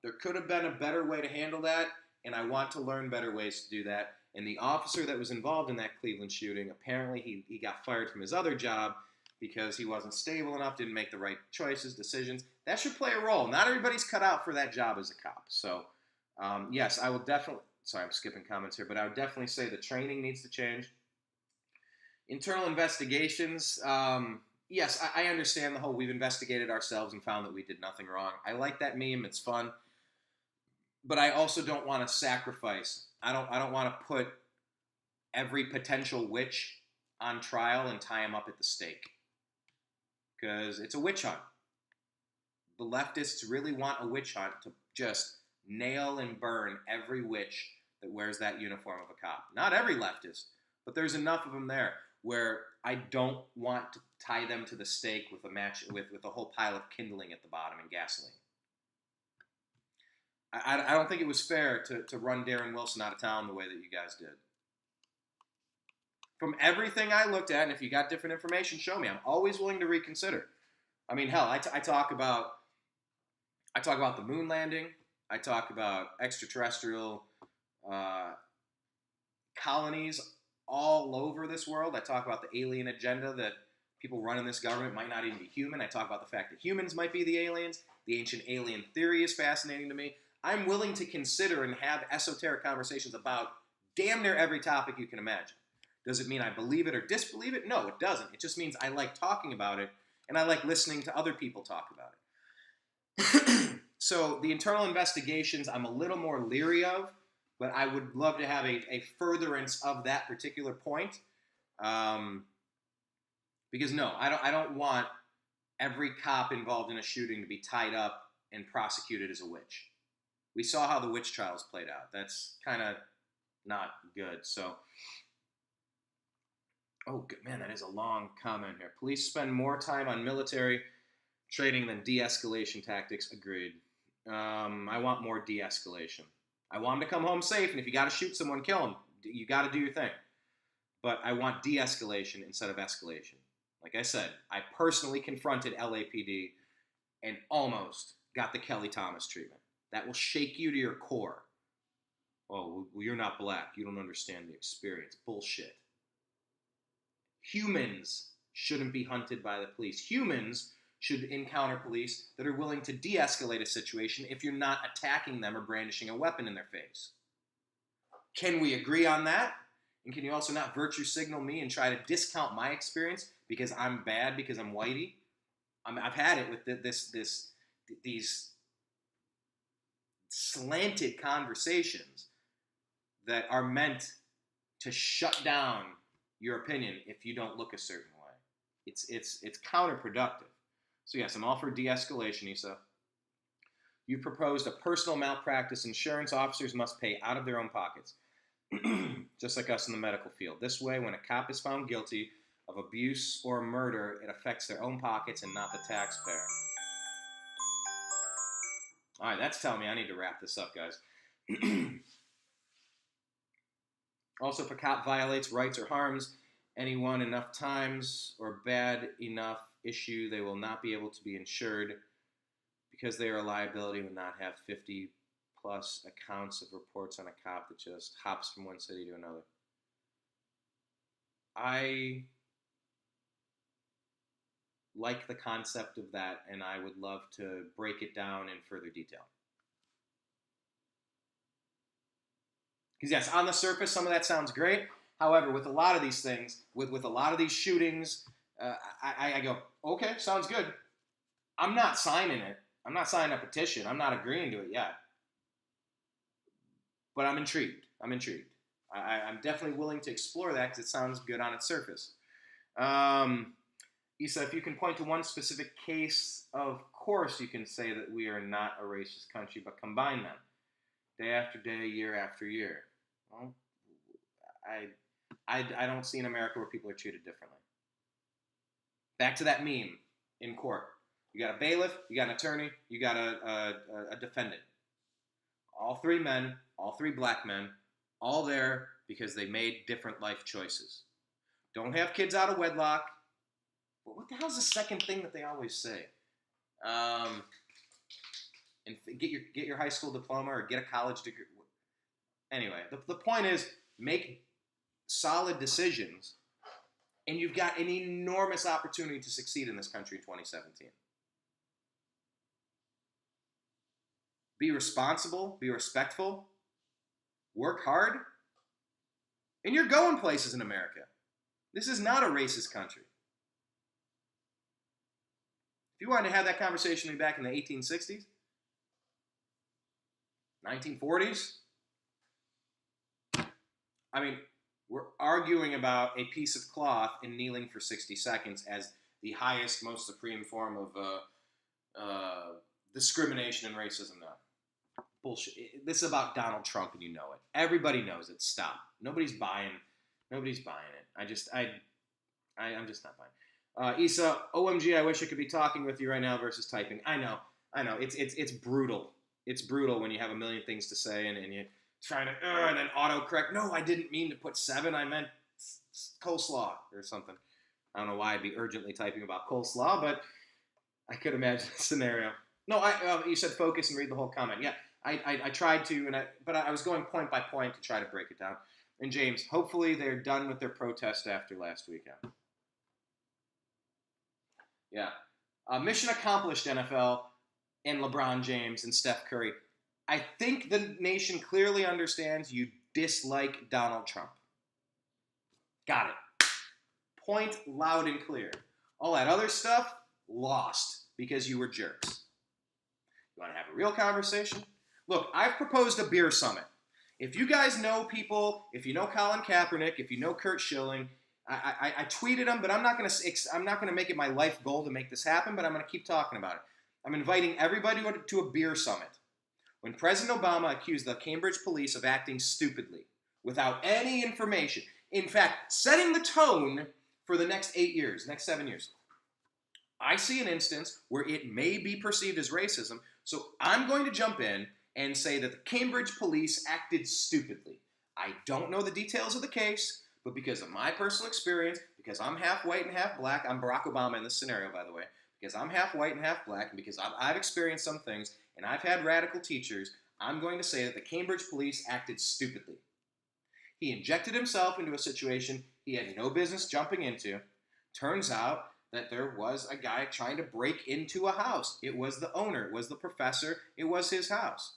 A: There could have been a better way to handle that, and I want to learn better ways to do that. And the officer that was involved in that Cleveland shooting, apparently he got fired from his other job because he wasn't stable enough, didn't make the right choices, decisions. That should play a role. Not everybody's cut out for that job as a cop. So, yes, I will definitely... Sorry, I'm skipping comments here, but I would definitely say the training needs to change. Internal investigations... yes, I understand the whole we've investigated ourselves and found that we did nothing wrong. I like that meme. It's fun. But I also don't want to sacrifice. I don't want to put every potential witch on trial and tie him up at the stake. Because it's a witch hunt. The leftists really want a witch hunt to just nail and burn every witch that wears that uniform of a cop. Not every leftist, but there's enough of them there where I don't want to tie them to the stake with a whole pile of kindling at the bottom and gasoline. I don't think it was fair to run Darren Wilson out of town the way that you guys did. From everything I looked at, and if you got different information, show me. I'm always willing to reconsider. I mean, hell, I talk about the moon landing. I talk about extraterrestrial colonies all over this world. I talk about the alien agenda that people running this government might not even be human. I talk about the fact that humans might be the aliens. The ancient alien theory is fascinating to me. I'm willing to consider and have esoteric conversations about damn near every topic you can imagine. Does it mean I believe it or disbelieve it? No, it doesn't. It just means I like talking about it and I like listening to other people talk about it. So the internal investigations I'm a little more leery of, but I would love to have a furtherance of that particular point. Because no, I don't want every cop involved in a shooting to be tied up and prosecuted as a witch. We saw how the witch trials played out. That's kind of not good. So, oh, good, man, that is a long comment here. Police spend more time on military training than de-escalation tactics. Agreed. I want more de-escalation. I want them to come home safe, and if you got to shoot someone, kill them. You got to do your thing. But I want de-escalation instead of escalation. Like I said, I personally confronted LAPD and almost got the Kelly Thomas treatment. That will shake you to your core. Oh, well, you're not black. You don't understand the experience. Bullshit. Humans shouldn't be hunted by the police. Humans should encounter police that are willing to de-escalate a situation if you're not attacking them or brandishing a weapon in their face. Can we agree on that? And can you also not virtue signal me and try to discount my experience because I'm bad, because I'm whitey? I've had it with these slanted conversations that are meant to shut down your opinion if you don't look a certain way. It's counterproductive. So yes, I'm all for de-escalation, Issa. You proposed a personal malpractice insurance. Officers must pay out of their own pockets, just like us in the medical field. This way, when a cop is found guilty of abuse or murder, it affects their own pockets and not the taxpayer. All right, that's telling me I need to wrap this up, guys. Also, if a cop violates rights or harms anyone enough times or bad enough issue, they will not be able to be insured because they are a liability and not have 50 plus accounts of reports on a cop that just hops from one city to another. I like the concept of that, and I would love to break it down in further detail. Because yes, on the surface, some of that sounds great. However, with a lot of these things, with a lot of these shootings, I go, okay, sounds good. I'm not signing it. I'm not signing a petition. I'm not agreeing to it yet. But I'm intrigued. I'm definitely willing to explore that because it sounds good on its surface. Issa, if you can point to one specific case, of course you can say that we are not a racist country, but combine them day after day, year after year. Well, I don't see an America where people are treated differently. Back to that meme in court. You got a bailiff, you got an attorney, you got a defendant. All three men, all three black men, all there because they made different life choices. Don't have kids out of wedlock. But what the hell's the second thing that they always say? And get your high school diploma or get a college degree. Anyway, the point is make solid decisions, and you've got an enormous opportunity to succeed in this country in 2017. Be responsible, be respectful, work hard, and you're going places in America. This is not a racist country. If you wanted to have that conversation with me back in the 1860s, 1940s, I mean, we're arguing about a piece of cloth and kneeling for 60 seconds as the highest, most supreme form of discrimination and racism now. Bullshit. This is about Donald Trump, and you know it. Everybody knows it. Stop. Nobody's buying it. I'm just not buying. Issa, OMG, I wish I could be talking with you right now versus typing. I know. It's brutal. It's brutal when you have a million things to say and you're trying to and then autocorrect. No, I didn't mean to put 7. I meant coleslaw or something. I don't know why I'd be urgently typing about coleslaw, but I could imagine a scenario. No, you said focus and read the whole comment. Yeah, I tried to, but I was going point by point to try to break it down. And James, hopefully they're done with their protest after last weekend. Yeah. Mission accomplished, NFL and LeBron James and Steph Curry. I think the nation clearly understands you dislike Donald Trump. Got it. Point loud and clear. All that other stuff, lost because you were jerks. You want to have a real conversation? Look, I've proposed a beer summit. If you guys know people, if you know Colin Kaepernick, if you know Curt Schilling, I tweeted them, but I'm not gonna make it my life goal to make this happen. But I'm gonna keep talking about it. I'm inviting everybody to a beer summit. When President Obama accused the Cambridge police of acting stupidly, without any information, in fact, setting the tone for the next 8 years, next 7 years, I see an instance where it may be perceived as racism. So I'm going to jump in and say that the Cambridge police acted stupidly. I don't know the details of the case, but because of my personal experience, because I'm half white and half black, I'm Barack Obama in this scenario, by the way, because I'm half white and half black, and because I've experienced some things, and I've had radical teachers, I'm going to say that the Cambridge police acted stupidly. He injected himself into a situation he had no business jumping into. Turns out that there was a guy trying to break into a house. It was the owner, it was the professor, it was his house.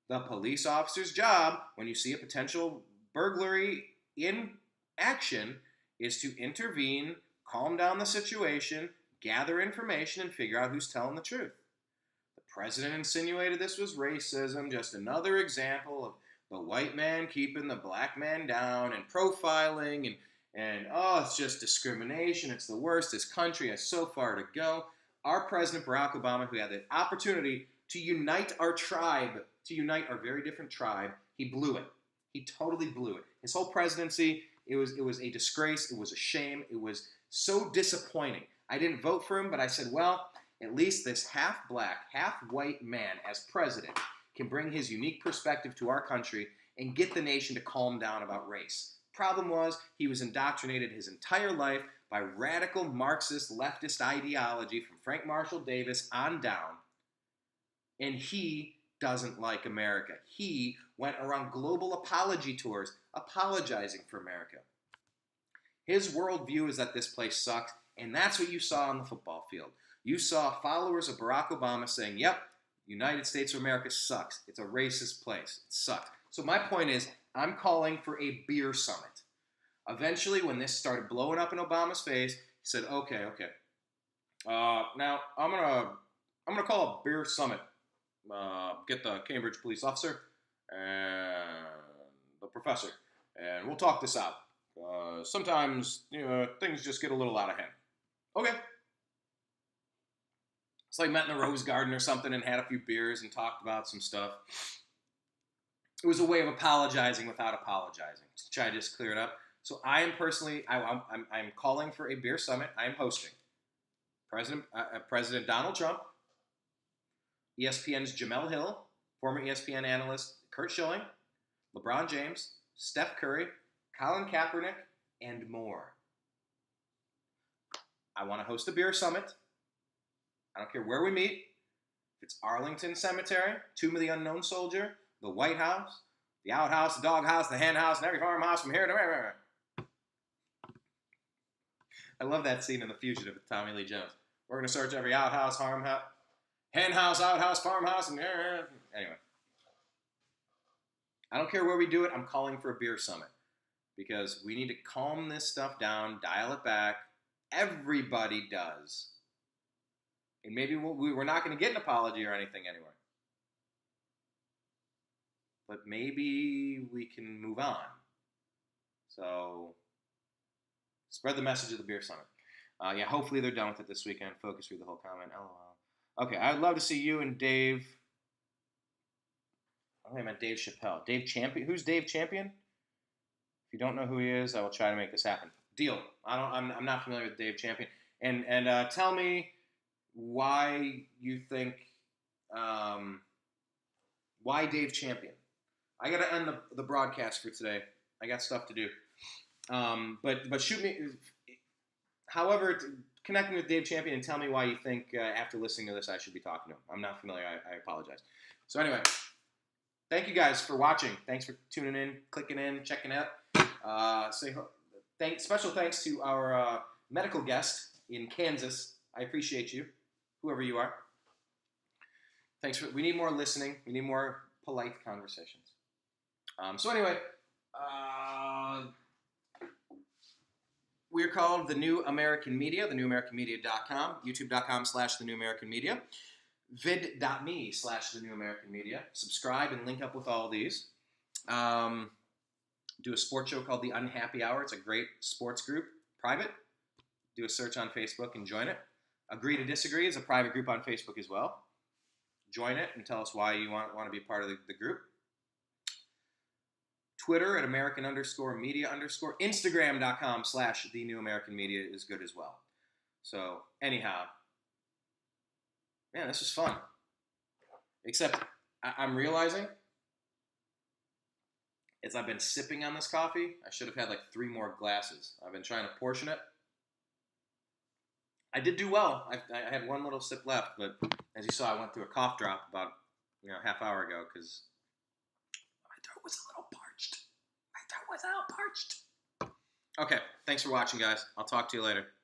A: The police officer's job, when you see a potential burglary in action, is to intervene, calm down the situation, gather information, and figure out who's telling the truth. The president insinuated this was racism, just another example of the white man keeping the black man down and profiling and oh, it's just discrimination. It's the worst. This country has so far to go. Our president, Barack Obama, who had the opportunity to unite our tribe, to unite our very different tribe, he blew it. He totally blew it. His whole presidency, it was a disgrace. It was a shame. It was so disappointing. I didn't vote for him, but I said, well, at least this half-black, half-white man as president can bring his unique perspective to our country and get the nation to calm down about race. Problem was, he was indoctrinated his entire life by radical Marxist leftist ideology from Frank Marshall Davis on down, and he doesn't like America. He went around global apology tours apologizing for America. His worldview is that this place sucks, and that's what you saw on the football field. You saw followers of Barack Obama saying, yep, United States of America sucks. It's a racist place. It sucks. So my point is, I'm calling for a beer summit. Eventually, when this started blowing up in Obama's face, he said, okay. Now I'm gonna call a beer summit. Get the Cambridge police officer and the professor, and we'll talk this out. Sometimes things just get a little out of hand. Okay. It's like met in a rose garden or something and had a few beers and talked about some stuff. It was a way of apologizing without apologizing, to try to just clear it up. So I am personally, I'm calling for a beer summit. I am hosting. President Donald Trump, ESPN's Jamel Hill, former ESPN analyst Curt Schilling, LeBron James, Steph Curry, Colin Kaepernick, and more. I want to host a beer summit. I don't care where we meet. If it's Arlington Cemetery, Tomb of the Unknown Soldier, the White House, the outhouse, the doghouse, the hen house, and every farmhouse from here to there. I love that scene in The Fugitive with Tommy Lee Jones. We're going to search every outhouse, farmhouse, hen house, outhouse, farmhouse, and anyway. I don't care where we do it. I'm calling for a beer summit because we need to calm this stuff down, dial it back. Everybody does. And maybe we're not going to get an apology or anything anyway. But maybe we can move on. So, spread the message of the beer summit. Hopefully they're done with it this weekend. Focus, read the whole comment. LOL. Okay, I'd love to see you and Dave. I meant Dave Chappelle. Dave Champion. Who's Dave Champion? If you don't know who he is, I will try to make this happen. Deal. I'm not familiar with Dave Champion. And tell me why you think why Dave Champion. I got to end the broadcast for today. I got stuff to do. But shoot me. However, connect me with Dave Champion and tell me why you think after listening to this I should be talking to him. I'm not familiar. I apologize. So anyway, thank you guys for watching. Thanks for tuning in, clicking in, checking out. Special thanks to our medical guest in Kansas. I appreciate you, whoever you are. We need more listening. We need more polite conversations. So anyway, We're called The New American Media, thenewamericanmedia.com, youtube.com/thenewamericanmedia, vid.me/thenewamericanmedia. Subscribe and link up with all these. Do a sports show called The Unhappy Hour. It's a great sports group, private. Do a search on Facebook and join it. Agree to Disagree is a private group on Facebook as well. Join it and tell us why you want to be part of the group. Twitter at American_media_. Instagram.com/thenewamericanmedia is good as well. So anyhow, man, this was fun. Except I'm realizing as I've been sipping on this coffee, I should have had like 3 more glasses. I've been trying to portion it. I did do well. I had 1 little sip left, but as you saw, I went through a cough drop about half hour ago because my throat was a little parched. Okay, thanks for watching, guys. I'll talk to you later.